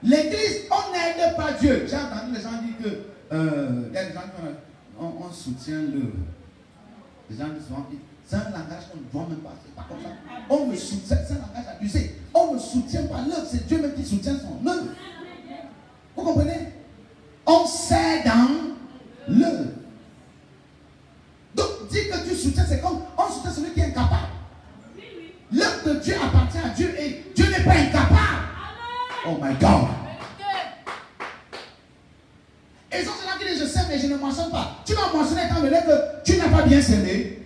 L'église, on n'aide pas Dieu. J'ai entendu les gens dire que il y a des gens qui on soutient l'œuvre. Les gens disent souvent, c'est un langage qu'on ne doit même pas, c'est pas comme ça. On me soutient, c'est un langage abusé. On ne soutient pas l'œuvre, c'est Dieu même qui soutient son œuvre. Vous comprenez? On sait dans l'œuvre. Donc, dire que Dieu soutient, c'est comme on soutient celui qui est incapable. L'œuvre de Dieu appartient à Dieu et Dieu n'est pas incapable. Oh my God. Et sont ceux-là qui disent je sème mais je ne mentionne pas. Tu vas mentionner étant donné que tu n'as pas bien semé.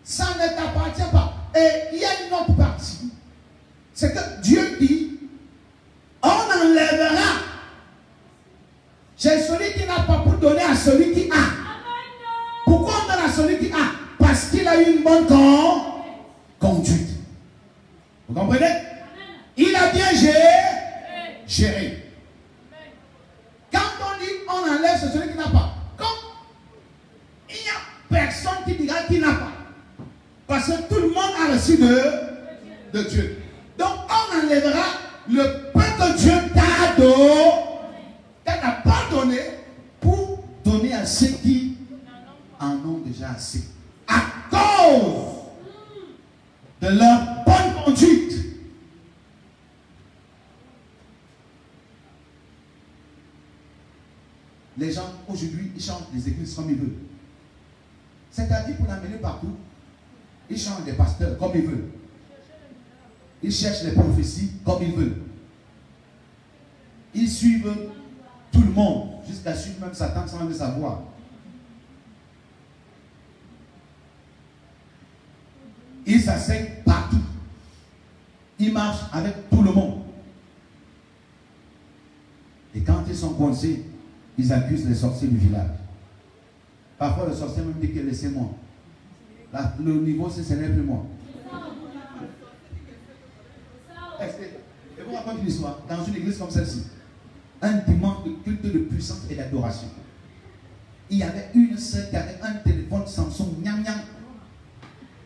Ça ne t'appartient pas. Et il y a une autre partie. C'est que Dieu dit on enlèvera chez celui qui n'a pas pour donner à celui qui a. Pourquoi on donne à celui qui a? Parce qu'il a eu une bonne conduite. Vous comprenez? Il a bien géré. Quand on dit on enlève, c'est celui qui n'a pas. Comme il n'y a personne qui dira qu'il n'a pas. Parce que tout le monde a reçu de Dieu. Donc on enlèvera le peu que Dieu t'a pas donné pour donner à ceux qui en ont déjà assez. À cause de leur bonne conduite. Les gens, aujourd'hui, ils changent les églises comme ils veulent. C'est-à-dire pour l'amener partout, ils changent des pasteurs comme ils veulent. Ils cherchent les prophéties comme ils veulent. Ils suivent tout le monde, jusqu'à suivre même Satan sans le savoir. Ils s'asseyent partout. Ils marchent avec tout le monde. Et quand ils sont coincés, ils accusent les sorciers du village. Parfois, le sorcier même dit que laissez-moi. Le niveau, ce n'est plus moi. Et vous racontez une histoire. Dans une église comme celle-ci, un dimanche de culte de puissance et d'adoration, il y avait une sœur qui avait un téléphone Samsung, gnam gnam.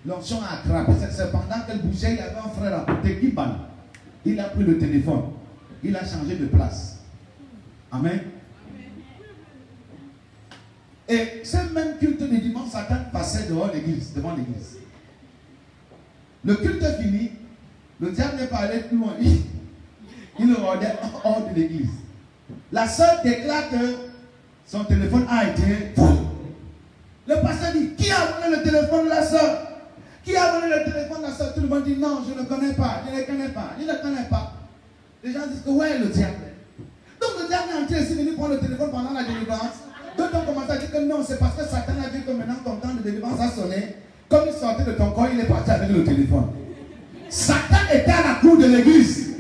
L'onction a attrapé cette sœur. Pendant qu'elle bougeait, il y avait un frère à côté qui parle. Il a pris le téléphone. Il a changé de place. Amen. Et ce même culte de dimanche, Satan passait devant l'église. Le culte fini, le diable n'est pas allé plus loin. Il le rendait hors de l'église. La sœur déclare que son téléphone a été volé. Le pasteur dit, qui a volé le téléphone de la sœur? Qui a volé le téléphone de la sœur? Tout le monde dit, non, je ne connais pas, je ne connais pas, je ne connais pas. Les gens disent que, ouais, le diable. Donc le diable est entré ici, venu prendre le téléphone pendant la délivrance. D'autres ont commencé à dire que non, c'est parce que Satan a dit que maintenant ton temps de délivrance a sonné. Comme il sortait de ton corps, il est parti avec le téléphone. Satan était à la cour de l'église.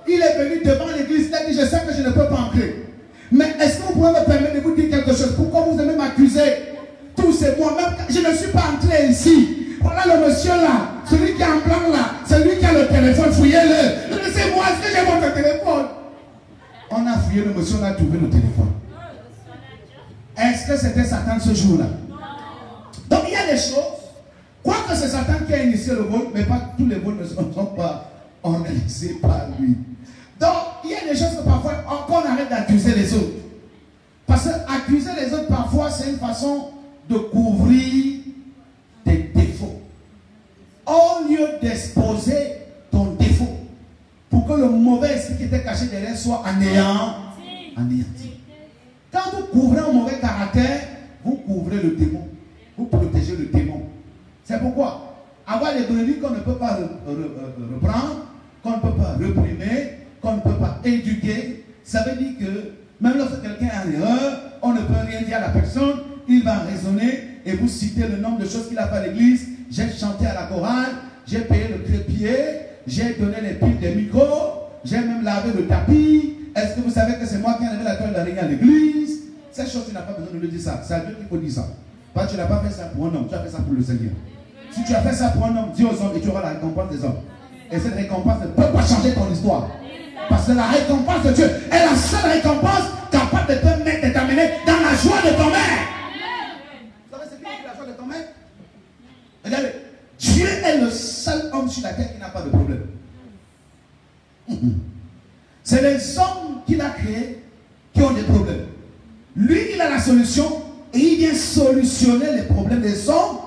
Il est venu devant l'église. Il a dit, je sais que je ne peux pas entrer. Mais est-ce que vous pouvez me permettre de vous dire quelque chose? Pourquoi vous aimez m'accuser? Tous ces mois, même je ne suis pas entré ici. Voilà le monsieur là, celui qui est en blanc là, celui qui a le téléphone, fouillez-le. C'est moi, est-ce que j'ai votre téléphone? On a fouillé le monsieur, on a trouvé le téléphone. Est-ce que c'était Satan ce jour-là? Donc il y a des choses, quoique c'est Satan qui a initié le vol, mais pas tous les vols ne sont pas organisés par lui. Donc il y a des choses que parfois on arrête d'accuser les autres. Parce que accuser les autres parfois c'est une façon de couvrir des défauts. Au lieu d'exposer ton défaut, pour que le mauvais esprit qui était caché derrière soit anéanti. Quand vous couvrez un mauvais caractère, vous couvrez le démon. Vous protégez le démon. C'est pourquoi avoir des brebis qu'on ne peut pas reprendre, qu'on ne peut pas réprimer, qu'on ne peut pas éduquer, ça veut dire que même lorsque quelqu'un est en erreur, on ne peut rien dire à la personne, il va raisonner et vous citer le nombre de choses qu'il a fait à l'église. J'ai chanté à la chorale, j'ai payé le crépier, j'ai donné les piles des micros, j'ai même lavé le tapis. Est-ce que vous savez que c'est moi qui ai enlevé la toile d'araignée à l'église? Cette chose, tu n'as pas besoin de le dire ça. C'est à Dieu qu'il faut dire ça. Parce que tu n'as pas fait ça pour un homme, tu as fait ça pour le Seigneur. Si tu as fait ça pour un homme, dis aux hommes et tu auras la récompense des hommes. Et cette récompense ne peut pas changer ton histoire. Parce que la récompense de Dieu est la seule récompense capable de te mettre et t'amener dans la joie de ton maître. Vous savez ce qui est la joie de ton maître? Regardez, Dieu est le seul homme sur la terre qui n'a pas de problème. C'est les hommes qu'il a créés qui ont des problèmes. Lui, il a la solution et il vient solutionner les problèmes des hommes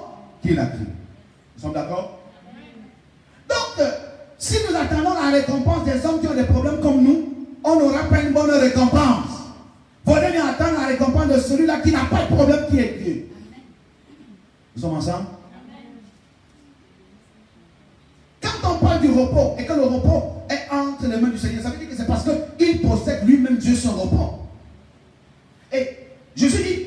qu'il a créés. Nous sommes d'accord? Donc, si nous attendons la récompense des hommes qui ont des problèmes comme nous, on n'aura pas une bonne récompense. Vous devez attendre la récompense de celui-là qui n'a pas de problème, qui est Dieu. Nous sommes ensemble? Quand on parle du repos et que le repos est entre les mains du Seigneur, ça veut dire que c'est parce qu'il possède lui-même Dieu son repos. Et Jésus dit,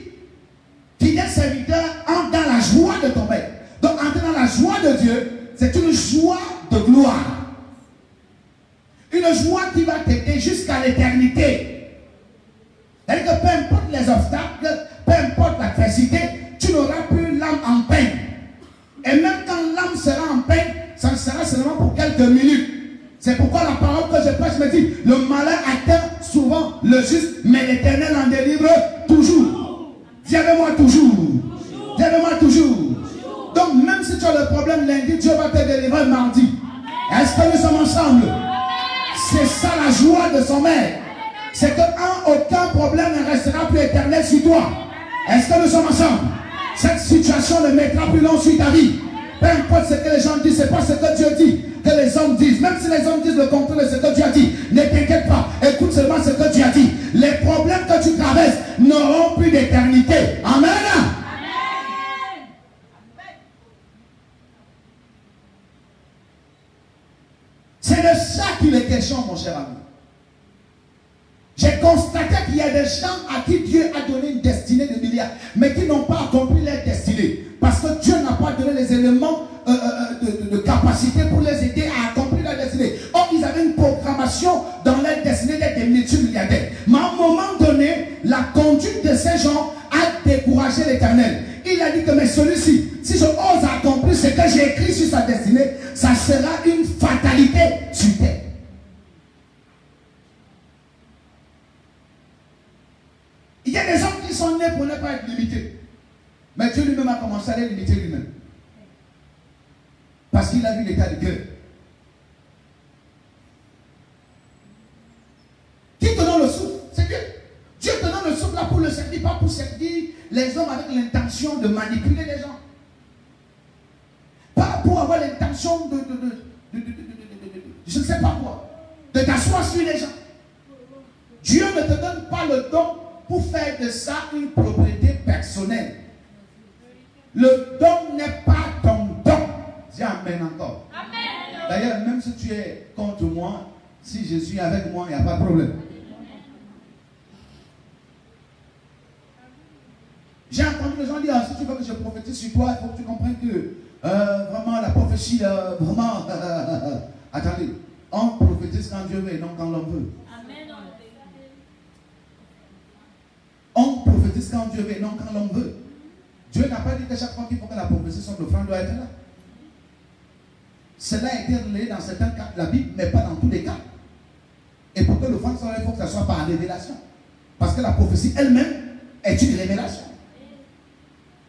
fidèle serviteur, entre dans la joie de ton maître. Donc entrer dans la joie de Dieu, c'est une joie de gloire. Une joie qui va t'aider jusqu'à l'éternité. C'est-à-dire que peu importe les obstacles, peu importe l'adversité, tu n'auras plus l'âme en peine. Et même quand l'âme sera en peine, ça sera seulement pour quelques minutes. C'est pourquoi la parole que je prêche me dit, le malheur atteint souvent le juste, mais l'Éternel en délivre toujours. Dis avec moi toujours. Dis avec moi toujours. Donc même si tu as le problème lundi, Dieu va te délivrer mardi. Est-ce que nous sommes ensemble? C'est ça la joie de son maître. C'est qu'aucun problème ne restera plus éternel sur toi. Est-ce que nous sommes ensemble? Cette situation ne mettra plus long sur ta vie. Peu importe ce que les gens disent, ce n'est pas ce que Dieu dit, que les hommes disent. Même si les hommes disent le contraire de ce que Dieu a dit, ne t'inquiète pas. Écoute seulement ce que Dieu a dit. Les problèmes que tu traverses n'auront plus d'éternité. Amen. C'est de ça qu'il est question, mon cher ami. J'ai constaté qu'il y a des gens à qui Dieu a donné une destinée de milliards, mais qui n'ont pas accompli leur destinée. Parce que Dieu n'a pas donné les éléments de capacité pour les aider à accomplir leur destinée. Or, ils avaient une programmation dans leur destinée d'être des multimilliardaires. Mais à un moment donné, la conduite de ces gens a découragé l'Éternel. Il a dit que mais celui-ci, si je ose accomplir ce que j'ai écrit sur sa destinée, ça sera une fatalité sur terre. Il y a des hommes qui sont nés pour ne pas être limités. Mais Dieu lui-même a commencé à les limiter lui-même. Parce qu'il a vu l'état de cœur. Qui te donne le souffle? C'est Dieu. Dieu te donne le souffle là pour le servir, pas pour servir les hommes avec l'intention de manipuler les gens. Pas pour avoir l'intention je ne sais pas quoi, de t'asseoir sur les gens. Dieu ne te donne pas le don pour faire de ça une propriété personnelle. Le don n'est pas ton don. Dis amen encore. D'ailleurs, même si tu es contre moi, si je suis avec moi, il n'y a pas de problème. J'ai entendu les gens dire, si tu veux que je prophétise sur toi, il faut que tu comprennes que vraiment la prophétie, vraiment, attendez, on prophétise quand Dieu veut et non quand l'homme veut. On prophétise quand Dieu veut et non quand l'homme veut. Dieu n'a pas dit que chaque fois qu'il faut que la prophétie soit l'offrande doit être là. Cela a été relayé dans certains cas de la Bible, mais pas dans tous les cas. Et pour que l'offrande soit là, il faut que ça soit par révélation. Parce que la prophétie elle-même est une révélation.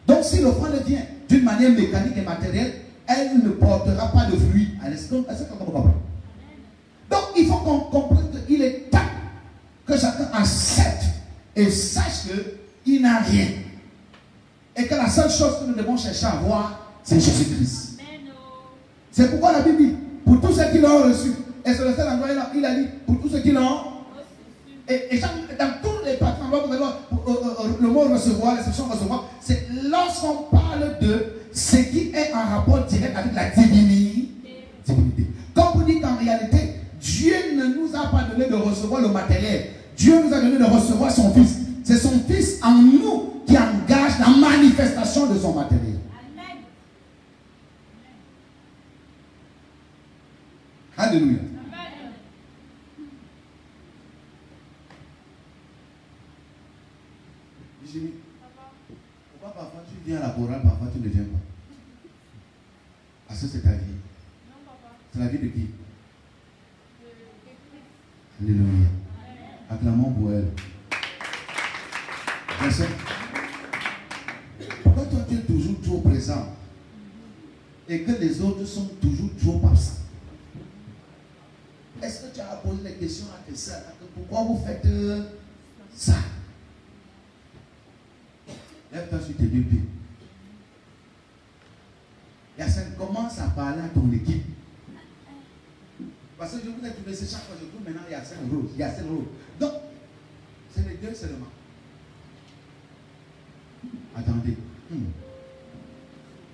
Donc si l'offrande vient d'une manière mécanique et matérielle, elle ne portera pas de fruits. Est-ce qu'on comprend? Donc il faut qu'on comprenne qu'il est temps que chacun accepte et sache qu'il n'a rien. Et que la seule chose que nous devons chercher à voir, c'est Jésus-Christ. C'est pourquoi la Bible dit, pour tous ceux qui l'ont reçu, et c'est le seul endroit où il a dit, pour tous ceux qui l'ont, et dans tous les parties, le mot recevoir, l'expression recevoir, c'est lorsqu'on parle de ce qui est en rapport direct avec la divinité. Comme vous dites qu'en réalité, Dieu ne nous a pas donné de recevoir le matériel. Dieu nous a donné de recevoir son Fils. C'est son Fils en nous qui engage la manifestation de son matériel. Amen. Alléluia. Amen. Jérémie, pourquoi parfois tu viens à la chorale, parfois tu ne viens pas? Parce que c'est ta vie. C'est la vie de qui? Alléluia. Acclamons pour elle. Pourquoi toi tu es toujours trop présent et que les autres sont toujours trop absents? Est-ce que tu as posé questions à tes soeurs. Pourquoi vous faites ça? Lève-toi sur tes deux pieds. Yacine, commence à parler à ton équipe. Parce que je vous ai trouvé, c'est chaque fois que je trouve maintenant Yacine Rose. Yacine Rose. Donc, c'est les deux seulement. Attendez.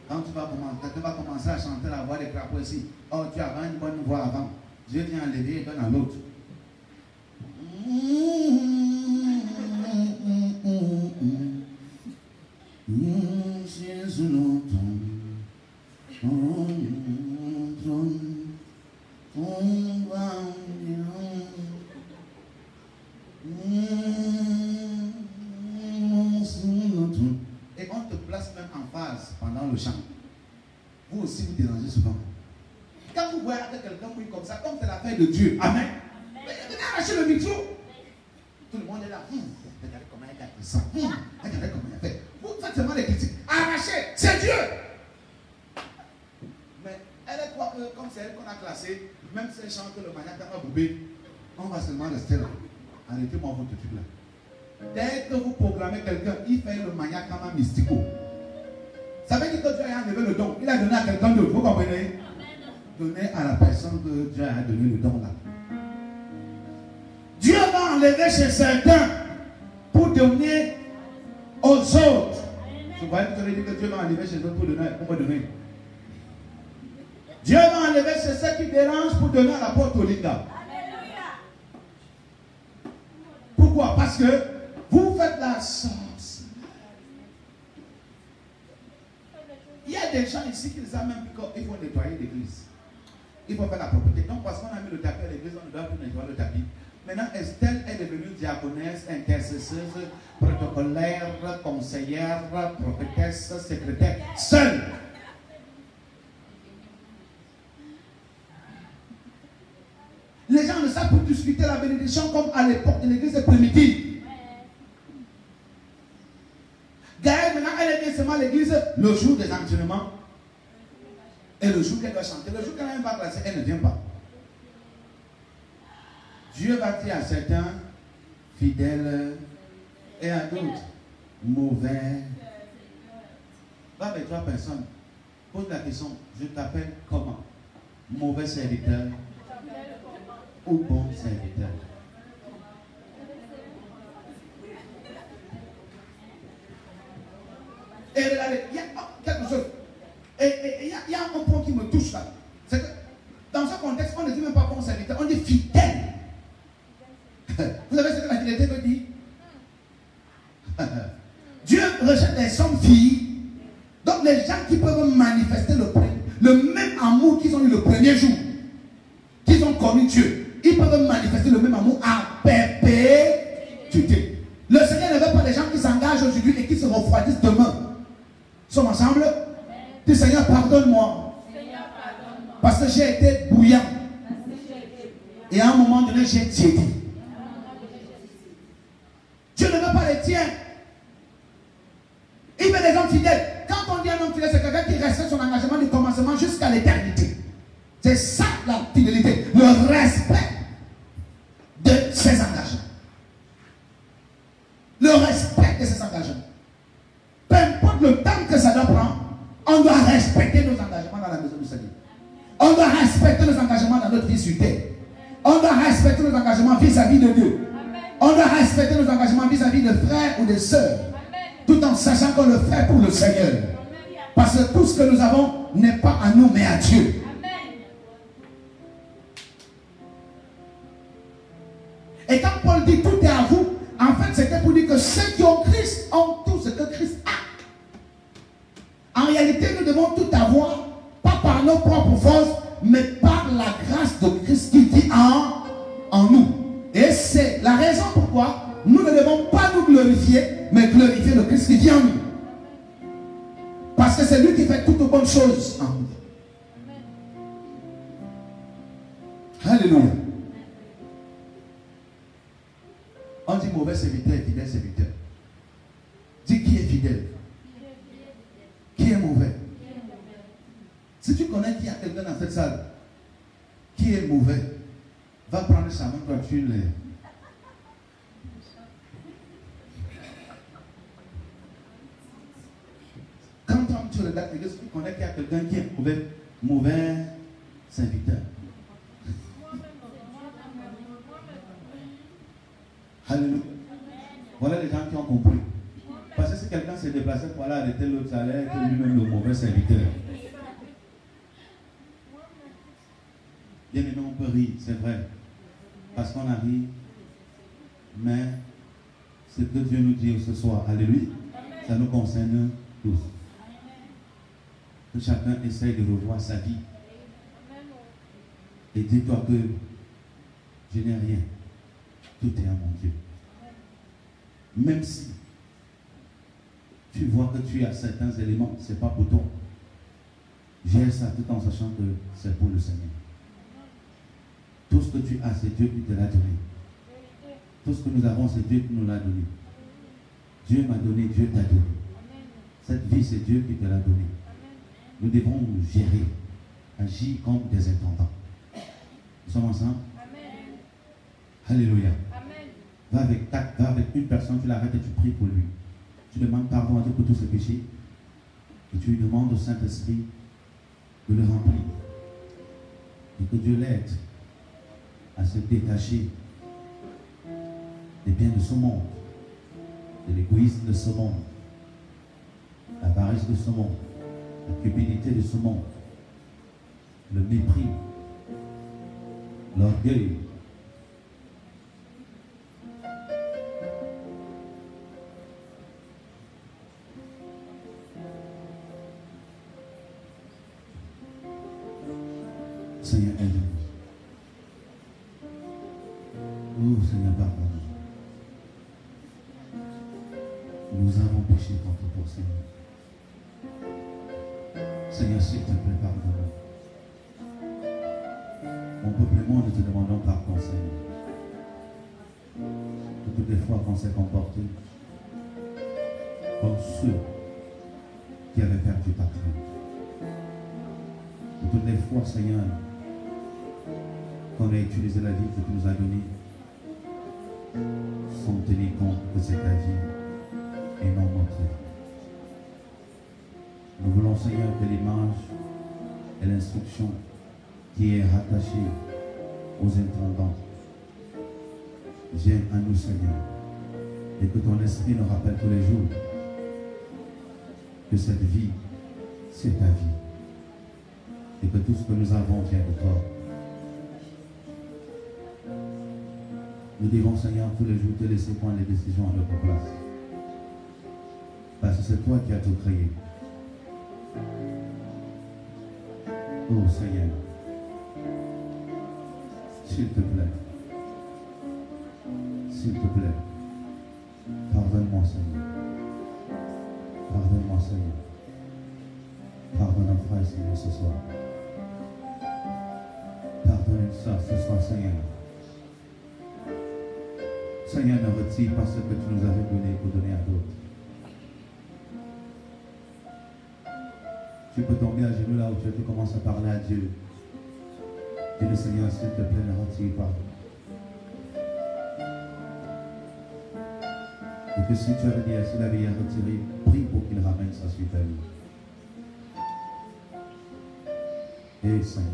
Quand tu vas commencer à chanter la voix des crapauds ici, oh, tu avais une bonne voix avant. Dieu vient enlever et donne à l'autre. Et on te place même en phase pendant le chant. Vous aussi vous dérangez souvent. Quand vous voyez avec quelqu'un oui, comme ça, comme c'est l'affaire de Dieu, amen. Venez arracher le micro. Tout le monde est là. Regardez comment elle a fait ça. Regardez comment elle a fait. Vous faites seulement des critiques. Arrachez, c'est Dieu. Mais elle croit que comme c'est elle qu'on a classé, même si elle chante le maniaque à Boubé, on va seulement rester là. Arrêtez-moi votre truc là. Dès que vous programmez quelqu'un, il fait le maniaque à mystico. Ça veut dire que Dieu a enlevé le don. Il a donné à quelqu'un d'autre. Vous comprenez? Donner à la personne que Dieu a donné le don là. Dieu va enlever chez certains pour donner aux autres. Vous voyez, vous avez dit que Dieu va enlever chez d'autres pour me donner. Dieu va enlever chez ceux qui dérangent pour donner à la porte au Linda. Pourquoi? Parce que vous faites la sauce. Il y a des gens ici qui savent même qu'il faut nettoyer l'église. Il faut faire la propreté. Donc, parce qu'on a mis le tapis à l'église, on ne doit plus nettoyer le tapis. Maintenant, Estelle est devenue diaconesse, intercesseuse, protocolaire, conseillère, prophétesse, secrétaire, seule. Les gens ne savent plus discuter la bénédiction comme à l'époque de l'église primitive. Gaëlle, maintenant, elle vient seulement à l'église le jour des entraînements et le jour qu'elle doit chanter. Le jour qu'elle n'a pas classé, elle ne vient pas. Dieu va dire à certains fidèles et à d'autres mauvais. Va avec 3 personnes. Pose la question, je t'appelle comment? Mauvais serviteur ou bon serviteur? Et regardez, il y a quelque chose. Et il y a un point qui me touche là. C'est que dans ce contexte, on ne dit même pas bon serviteur, on dit fidèle. Vous savez ce que la fidélité veut dire? Dieu rejette les hommes filles. Donc les gens qui peuvent manifester le même amour qu'ils ont eu le premier jour, qu'ils ont connu Dieu, ils peuvent manifester le même amour à perpétuité. Le Seigneur ne veut pas des gens qui s'engagent aujourd'hui et qui se refroidissent demain. Nous sommes ensemble? Dis Seigneur, pardonne-moi. Parce que j'ai été bouillant. Et à un moment donné, j'ai tiédi. Dieu ne veut pas les tiens. Il veut des hommes fidèles. Quand on dit un homme fidèle, c'est quelqu'un qui respecte son engagement du commencement jusqu'à l'éternité. C'est ça la fidélité. Le respect de ses engagements. Le respect de ses engagements. Peu importe le temps que ça doit prendre, on doit respecter nos engagements dans la maison du Seigneur. On doit respecter nos engagements dans notre vie sur terre. On doit respecter nos engagements vis-à-vis de Dieu. On doit respecter nos engagements vis-à-vis de frères ou de sœurs. Tout en sachant qu'on le fait pour le Seigneur. Parce que tout ce que nous avons n'est pas à nous mais à Dieu. Et quand Paul dit tout est à vous, en fait c'était pour dire que ceux qui ont Christ ont tout ce que Christ a. En réalité nous devons tout avoir, pas par nos propres forces, mais par la grâce de Christ qui vit en nous. Et c'est la raison pourquoi nous ne devons pas nous glorifier, mais glorifier le Christ qui vit en nous. Parce que c'est lui qui fait toutes les bonnes choses en nous. Alléluia. On dit mauvais serviteur et fidèle serviteur. Dis qui est fidèle? Qui est mauvais? Si tu connais qu'il y a quelqu'un dans cette salle qui est mauvais, Va prendre sa main, toi tu l'es. Quand tu regardes l'église, tu connais qu'il y a quelqu'un qui est mauvais serviteur. Alléluia. Voilà les gens qui ont compris. Parce que si quelqu'un s'est déplacé pour aller arrêter l'autre, ça allait être lui-même le mauvais serviteur. Bien aimé, on peut rire, c'est vrai. Parce qu'on a ri. Mais ce que Dieu nous dit ce soir, alléluia, ça nous concerne tous. Que chacun essaye de revoir sa vie. Et dis-toi que je n'ai rien. Tout est à mon Dieu. Même si tu vois que tu as certains éléments, ce n'est pas pour toi. Gère ça tout en sachant que c'est pour le Seigneur. Tout ce que tu as, c'est Dieu qui te l'a donné. Tout ce que nous avons, c'est Dieu qui nous l'a donné. Dieu m'a donné, Dieu t'a donné. Cette vie, c'est Dieu qui te l'a donné. Nous devons nous gérer, agir comme des intendants. Nous sommes ensemble? Amen. Alléluia. Amen. Va avec une personne, tu l'arrêtes et tu pries pour lui. Tu demandes pardon à Dieu pour tous ses péchés. Et tu lui demandes au Saint-Esprit de le remplir. Et que Dieu l'aide à se détacher des biens de ce monde, de l'égoïsme de ce monde, l'avarice de ce monde, la cupidité de ce monde, le mépris, l'orgueil. Seigneur, aide-nous. Oh Seigneur, pardonne-nous. Nous avons péché contre toi, Seigneur. Seigneur, s'il te plaît, pardonne-nous. Mon peuple et moi, nous te demandons pardon, Seigneur. De toutes les fois qu'on s'est comporté comme ceux qui avaient perdu ta crainte. De toutes les fois, Seigneur, qu'on a utilisé la vie que tu nous as donnée sans tenir compte que c'est ta vie et non notre vie. Nous voulons, Seigneur, que l'image et l'instruction qui est rattachée aux intendants viennent à nous, Seigneur, et que ton esprit nous rappelle tous les jours que cette vie, c'est ta vie, et que tout ce que nous avons vient de toi. Nous devons, Seigneur, tous les jours te laisser prendre les décisions à notre place. Parce que c'est toi qui as tout créé. Oh Seigneur, s'il te plaît, pardonne-moi, Seigneur. Pardonne-moi, Seigneur. Pardonne nos frères, Seigneur, ce soir. Pardonne ça ce soir, Seigneur. Seigneur, ne retire pas ce que tu nous avais donné pour donner à d'autres. Tu peux tomber à genoux là où tu commences à parler à Dieu. Dis-le, Seigneur, s'il te plaît, ne retire pas. Et que si tu avais dit, s'il avait à retirer, prie pour qu'il ramène ça sur ta vie. Et Seigneur.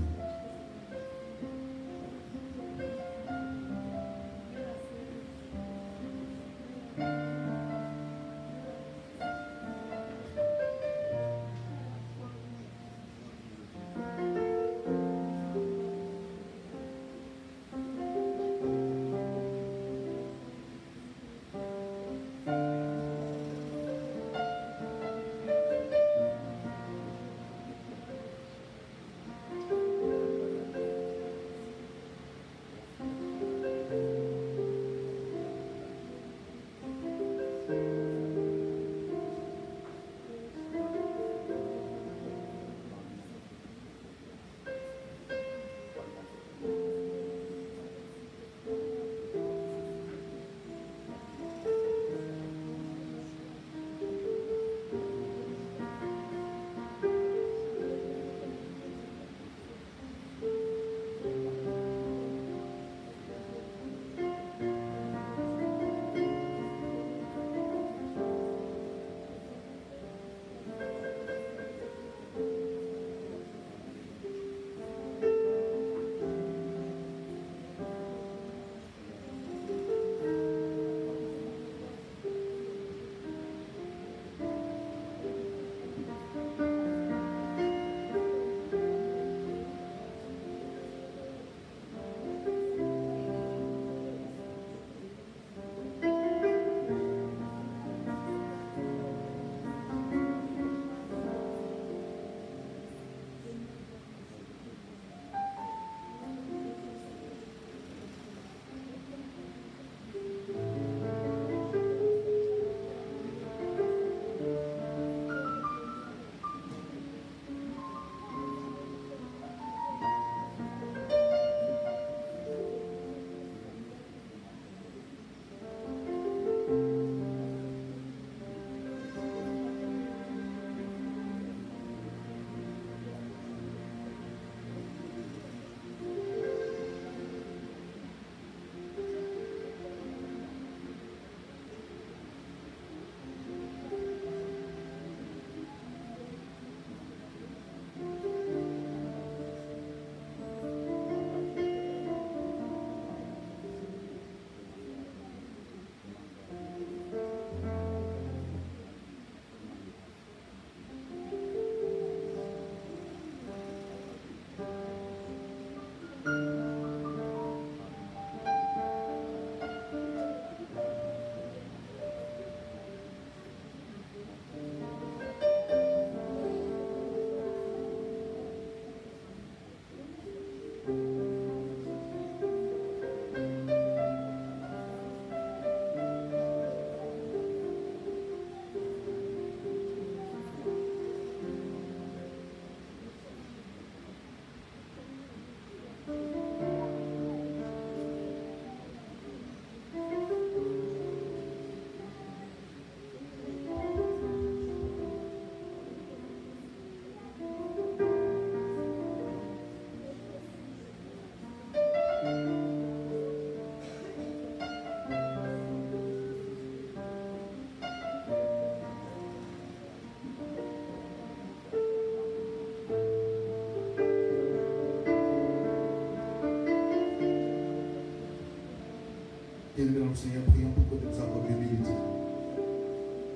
Seigneur, prions pour que nous avons l'humilité.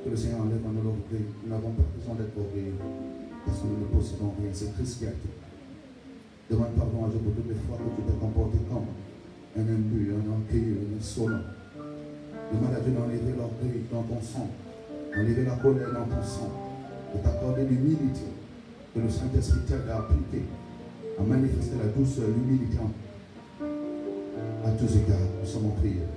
Que le Seigneur enlève en nous l'orgueil. Nous n'avons pas besoin d'être orgueilleux parce que nous ne possédons rien. C'est Christ qui a tout. Demande pardon à Dieu pour toutes les fois que tu t'es comporté comme un imbu, un orgueilleux, un insolent. Demande à Dieu d'enlever l'orgueil dans ton sang, d'enlever la colère dans ton sang, de t'accorder l'humilité que le Saint-Esprit t'aide à appliquer, à manifester la douceur, l'humilité à tous égards. Nous sommes en prière.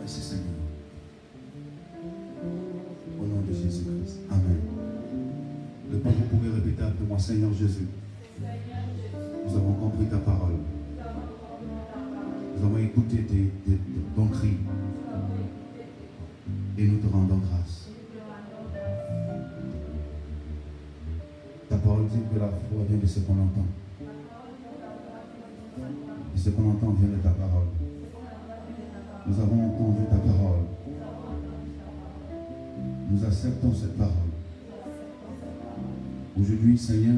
Merci Seigneur. Au nom de Jésus-Christ. Amen. Le Père, vous pouvez répéter après moi, Seigneur Jésus. Nous avons compris ta parole. Nous avons écouté ton cri. Et nous te rendons grâce. Ta parole dit que la foi vient de ce qu'on entend. Et ce qu'on entend vient de ta parole. Nous avons entendu ta parole. Nous acceptons cette parole. Aujourd'hui, Seigneur,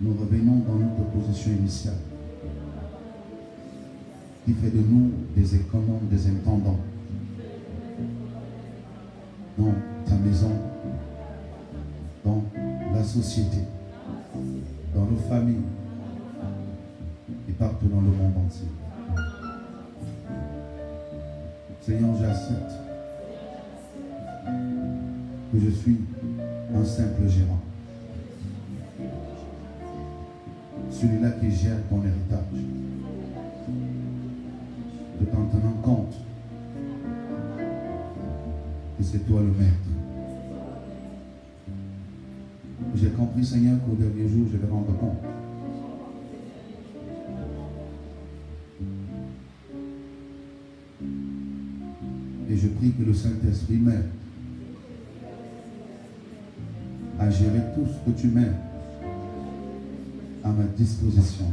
nous revenons dans notre position initiale, qui fait de nous des économes, des intendants dans ta maison, dans la société, dans nos familles et partout dans le monde entier. Seigneur, j'accepte que je suis un simple gérant. Celui-là qui gère ton héritage. Tout en tenant compte que c'est toi le maître. J'ai compris, Seigneur, qu'au dernier jour, je vais rendre compte. Et je prie que le Saint-Esprit m'aide à gérer tout ce que tu m'aides à ma disposition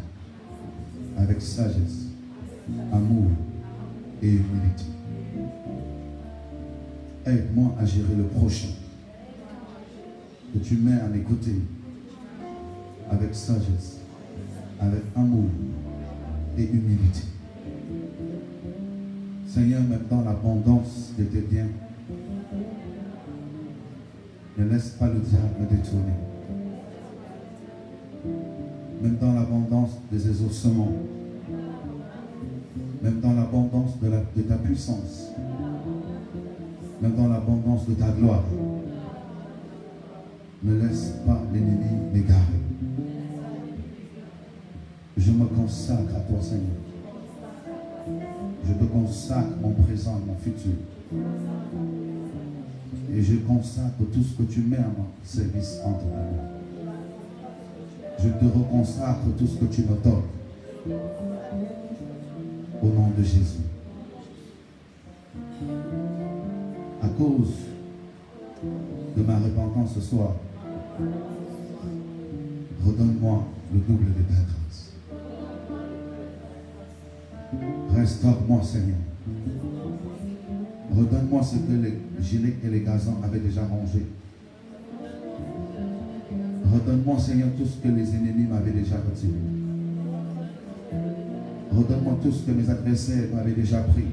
avec sagesse, amour et humilité. Aide-moi à gérer le prochain que tu mets à mes côtés avec sagesse, avec amour et humilité. Seigneur, même dans l'abondance de tes biens, ne laisse pas le diable me détourner. Même dans l'abondance des exaucements, même dans l'abondance de ta puissance, même dans l'abondance de ta gloire, ne laisse pas l'ennemi m'égarer. Je me consacre à toi, Seigneur. Je te consacre mon présent et mon futur. Et je consacre tout ce que tu mets à mon service entre mes mains. Je te reconsacre tout ce que tu me donnes. Au nom de Jésus. À cause de ma repentance ce soir, redonne-moi le double de ta grâce. Restaure-moi, Seigneur. Redonne-moi ce que les gilets et les gazons avaient déjà rangé. Redonne-moi, Seigneur, tout ce que les ennemis m'avaient déjà retiré. Redonne-moi tout ce que mes adversaires m'avaient déjà pris.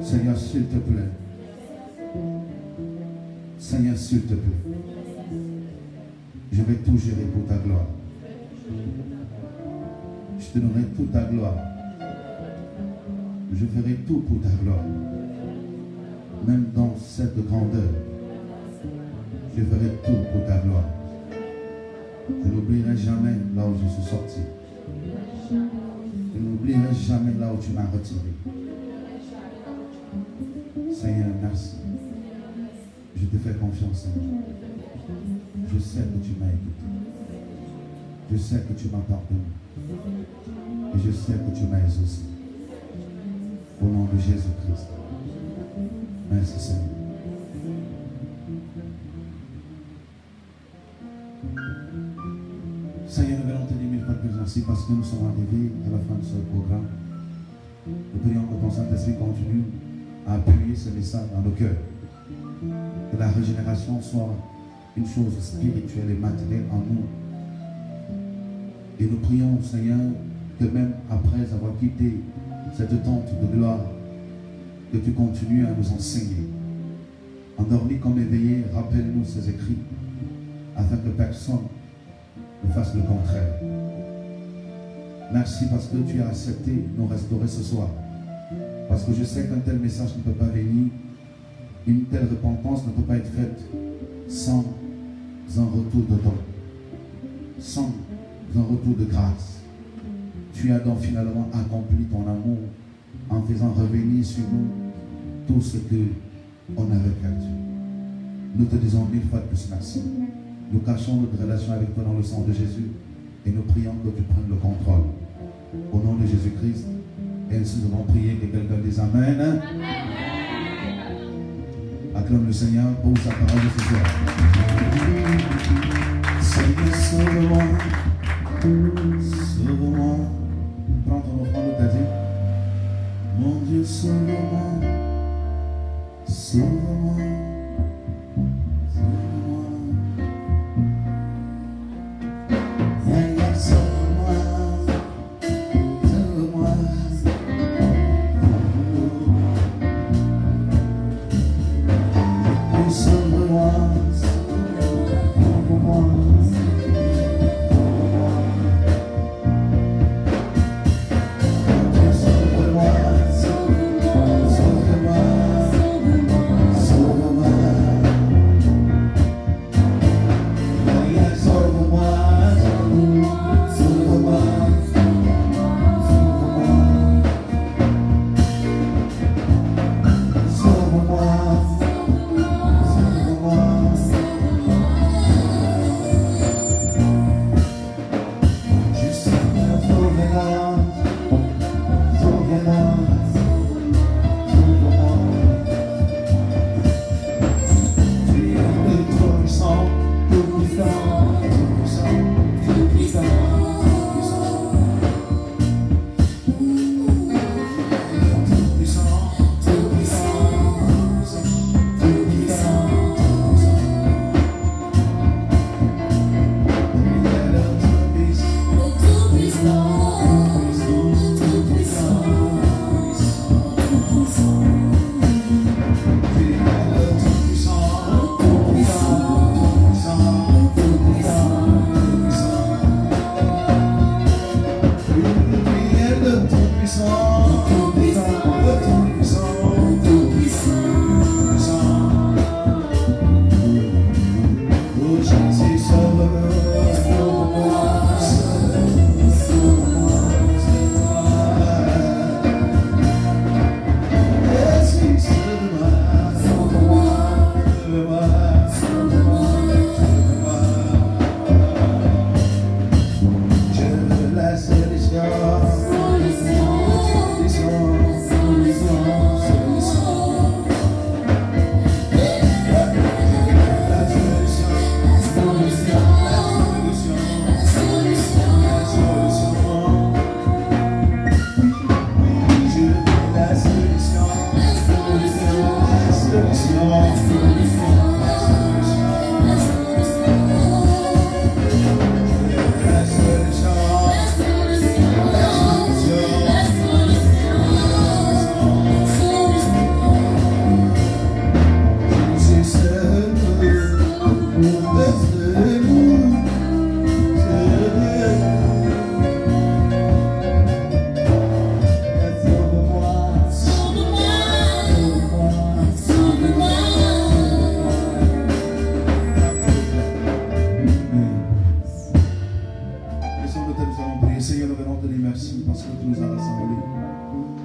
Seigneur, s'il te plaît. Seigneur, s'il te plaît. Je vais tout gérer pour ta gloire. Je te donnerai toute ta gloire. Je ferai tout pour ta gloire. Même dans cette grandeur, je ferai tout pour ta gloire. Je n'oublierai jamais là où je suis sorti. Je n'oublierai jamais là où tu m'as retiré. Seigneur, merci. Je te fais confiance, Seigneur. Je sais que tu m'as écouté. Je sais que tu m'as pardonné. Et je sais que tu m'as exaucé. Au nom de Jésus-Christ. Merci, Seigneur. Seigneur, nous allons te dire mille fois de plus merci parce que nous sommes arrivés à la fin de ce programme. Nous prions que ton Saint-Esprit continue à appuyer ce message dans nos cœurs. Que la régénération soit une chose spirituelle et matérielle en nous. Et nous prions, Seigneur, que même après avoir quitté cette tente de gloire, que tu continues à nous enseigner. Endormis comme éveillés, rappelle-nous ces écrits, afin que personne ne fasse le contraire. Merci parce que tu as accepté de nous restaurer ce soir. Parce que je sais qu'un tel message ne peut pas venir, une telle repentance ne peut pas être faite sans un retour de don, sans un retour de grâce. Tu as donc finalement accompli ton amour en faisant revenir sur nous tout ce qu'on avait perdu. Nous te disons mille fois de plus merci. Nous cachons notre relation avec toi dans le sang de Jésus et nous prions que tu prennes le contrôle. Au nom de Jésus-Christ, et ainsi nous avons prié que quelqu'un dise Amen. Amen. Acclame le Seigneur pour sa parole de ce soir. Seigneur, sauve-moi. Sauve-moi. Prends ton offrande, t'as dit. Mon Dieu, sauve-moi. Sauve-moi. Sauve-moi,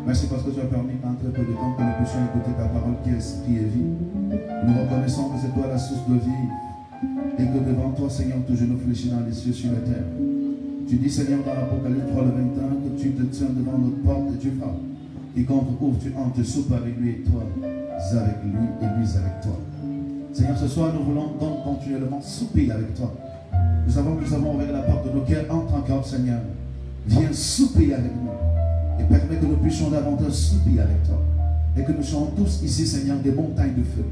Merci parce que tu as permis en très peu de temps que nous puissions écouter ta parole qui est vie. Nous reconnaissons que c'est toi la source de vie et que devant toi, Seigneur, tout genou fléchit dans les cieux sur la terre. Tu dis, Seigneur, dans l'Apocalypse 3, le 21, que tu te tiens devant notre porte et tu frappes. Quiconque ouvre, tu entres, tu soupes avec lui et toi avec lui et lui avec toi. Seigneur, ce soir, nous voulons donc continuellement souper avec toi. Nous savons que nous avons ouvert la porte de nos cœurs. Entre encore, Seigneur. Viens souper avec nous. Et permets que nous puissions davantage souper avec toi. Et que nous soyons tous ici, Seigneur, des montagnes de feu.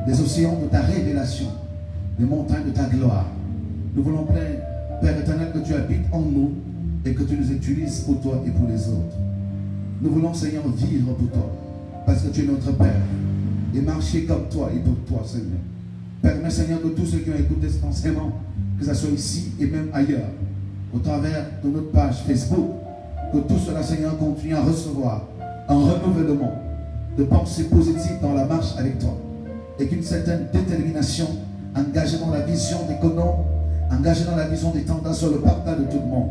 Des océans de ta révélation. Des montagnes de ta gloire. Nous voulons plaindre, Père éternel, que tu habites en nous et que tu nous utilises pour toi et pour les autres. Nous voulons, Seigneur, vivre pour toi. Parce que tu es notre Père. Et marcher comme toi et pour toi, Seigneur. Permets, Seigneur, que tous ceux qui ont écouté cet enseignement, que ce soit ici et même ailleurs, au travers de notre page Facebook, que tout cela, Seigneur, continue à recevoir un renouvellement de pensées positives dans la marche avec toi. Et qu'une certaine détermination engagée dans la vision des colons, engagée dans la vision des tendances sur le partage de tout le monde.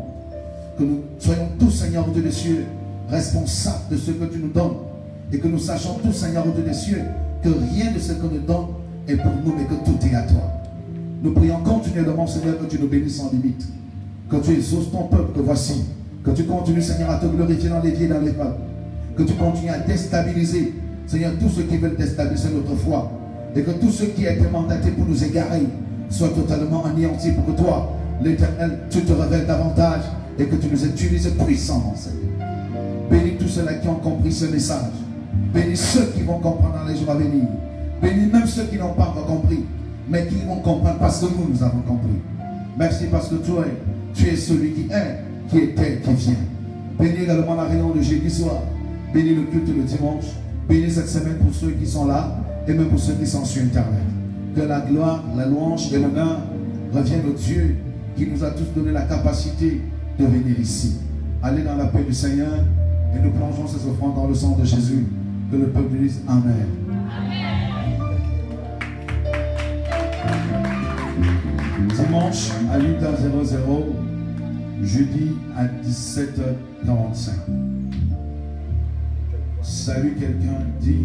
Que nous soyons tous, Seigneur, Dieu des cieux, responsables de ce que tu nous donnes. Et que nous sachions tous, Seigneur, Dieu des cieux, que rien de ce que nous donnes est pour nous, mais que tout est à toi. Nous prions continuellement, Seigneur, que tu nous bénisses sans limite. Que tu exauces ton peuple, que voici. Que tu continues, Seigneur, à te glorifier dans les vies et dans les peuples. Que tu continues à déstabiliser, Seigneur, tous ceux qui veulent déstabiliser notre foi. Et que tous ceux qui ont été mandatés pour nous égarer soient totalement anéantis pour que toi, l'Éternel, tu te révèles davantage et que tu nous utilises puissamment, Seigneur. Bénis tous ceux-là qui ont compris ce message. Bénis ceux qui vont comprendre dans les jours à venir. Bénis même ceux qui n'ont pas encore compris, mais qui vont comprendre parce que nous avons compris. Merci parce que toi, tu es celui qui est, qui était, qui vient. Bénis également la réunion de jeudi soir. Bénis le culte le dimanche. Bénis cette semaine pour ceux qui sont là et même pour ceux qui sont sur Internet. Que la gloire, la louange et l'honneur reviennent au Dieu qui nous a tous donné la capacité de venir ici. Allez dans la paix du Seigneur et nous plongeons ces offrandes dans le sang de Jésus. Que le peuple dise Amen. Dimanche à 8h00, jeudi à 17h45. Salut quelqu'un, dit.